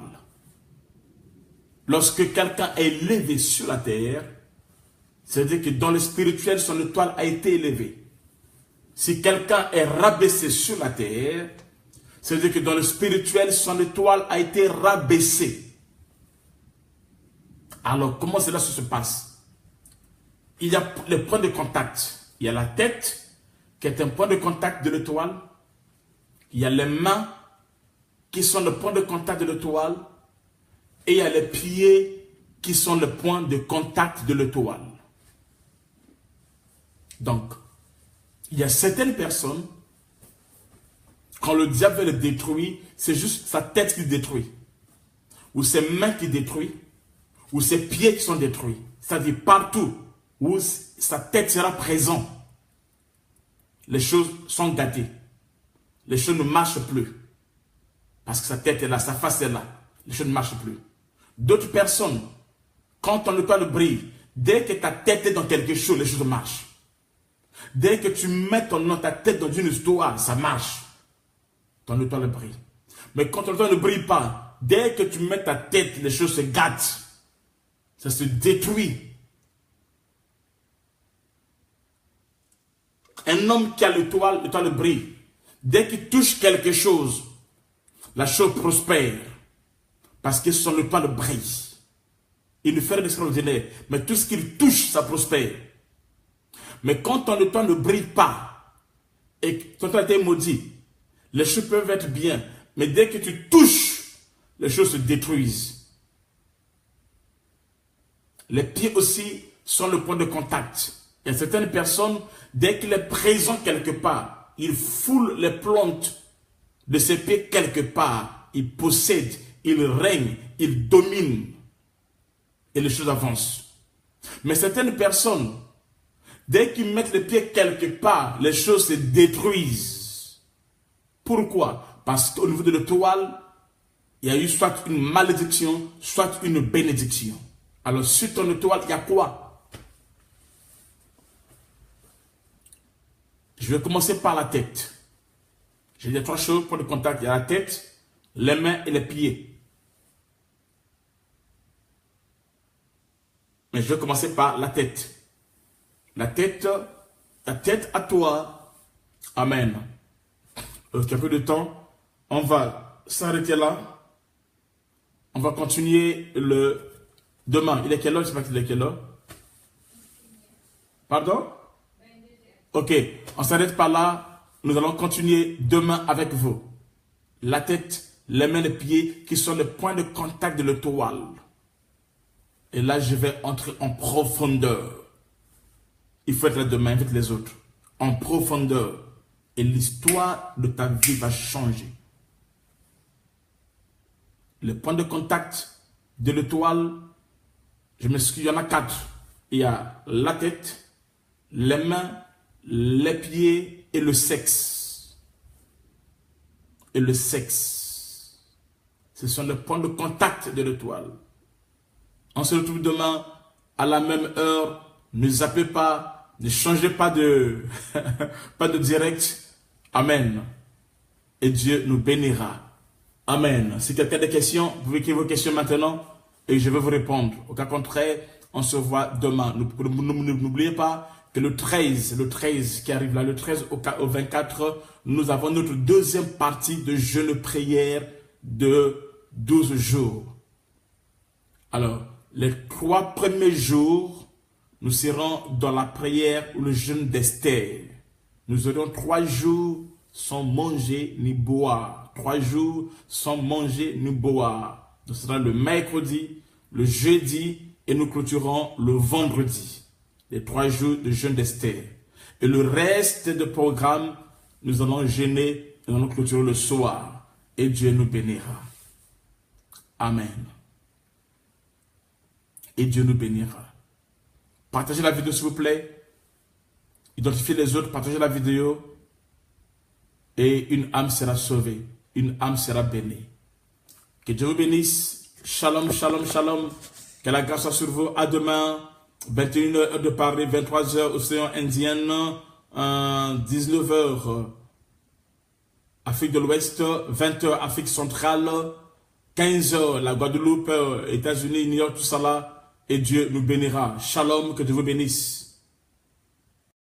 Lorsque quelqu'un est élevé sur la terre, c'est-à-dire que dans le spirituel, son étoile a été élevée. Si quelqu'un est rabaissé sur la terre, c'est-à-dire que dans le spirituel, son étoile a été rabaissée. Alors, comment cela se passe? Il y a les points de contact. Il y a la tête, qui est un point de contact de l'étoile. Il y a les mains, qui sont le point de contact de l'étoile. Et il y a les pieds, qui sont le point de contact de l'étoile. Donc, il y a certaines personnes, quand le diable les détruit, c'est juste sa tête qui détruit. Ou ses mains qui détruit. Ou ses pieds qui sont détruits. C'est-à-dire partout où sa tête sera présente, les choses sont gâtées. Les choses ne marchent plus. Parce que sa tête est là, sa face est là. Les choses ne marchent plus. D'autres personnes, quand ton étoile brille, dès que ta tête est dans quelque chose, les choses marchent. Dès que tu mets ta tête dans une histoire, ça marche. Ton étoile brille. Mais quand ton étoile ne brille pas, dès que tu mets ta tête, les choses se gâtent. Ça se détruit. Un homme qui a l'étoile brille. Dès qu'il touche quelque chose, la chose prospère. Parce que son étoile brille. Il ne fait rien d'extraordinaire. Mais tout ce qu'il touche, ça prospère. Mais quand ton étoile ne brille pas, et que ton étoile a été maudit, les choses peuvent être bien. Mais dès que tu touches, les choses se détruisent. Les pieds aussi sont le point de contact. Il y a certaines personnes, dès qu'il est présent quelque part, il foule les plantes de ses pieds quelque part. Il possède, il règne, il domine. Et les choses avancent. Mais certaines personnes, dès qu'ils mettent les pieds quelque part, les choses se détruisent. Pourquoi? Parce qu'au niveau de l'étoile, il y a eu soit une malédiction, soit une bénédiction. Alors sur ton étoile, il y a quoi? Je vais commencer par la tête. J'ai dit 3 choses pour le contact. Il y a la tête, les mains et les pieds. Mais je vais commencer par la tête. La tête à toi, Amen. Ok, un peu de temps. On va s'arrêter là. On va continuer le demain. Il est quelle heure? Je ne sais pas qu'il est quelle heure. Pardon? Ok, on s'arrête par là. Nous allons continuer demain avec vous. La tête, les mains, les pieds, qui sont les points de contact de l'étoile. Et là, je vais entrer en profondeur. Il faut être là demain avec les autres. En profondeur. Et l'histoire de ta vie va changer. Les points de contact de l'étoile, je m'excuse, il y en a 4. Il y a la tête, les mains, les pieds et le sexe. Et le sexe. Ce sont les points de contact de l'étoile. On se retrouve demain à la même heure. Ne zappez pas, ne changez pas de, pas de direct. Amen. Et Dieu nous bénira. Amen. Si quelqu'un a des questions, vous pouvez écrire vos questions maintenant et je vais vous répondre. Au cas contraire, on se voit demain. N'oubliez pas que le 13 qui arrive là, le 13 au 24, nous avons notre deuxième partie de jeûne prière de 12 jours. Alors, les 3 premiers jours, nous serons dans la prière ou le jeûne d'Esther. Nous aurons 3 jours sans manger ni boire. 3 jours sans manger ni boire. Ce sera le mercredi, le jeudi et nous clôturons le vendredi. Les 3 jours de jeûne d'Esther. Et le reste du programme, nous allons jeûner et nous allons clôturer le soir. Et Dieu nous bénira. Amen. Et Dieu nous bénira. Partagez la vidéo s'il vous plaît. Identifiez les autres, partagez la vidéo. Et une âme sera sauvée. Une âme sera bénie. Que Dieu vous bénisse. Shalom, shalom, shalom. Que la grâce soit sur vous. À demain. 21h heure de Paris, 23h océan Indien, 19h Afrique de l'Ouest, 20h Afrique centrale, 15h la Guadeloupe, États-Unis, New York, tout ça là. Et Dieu nous bénira. Shalom, que Dieu vous bénisse.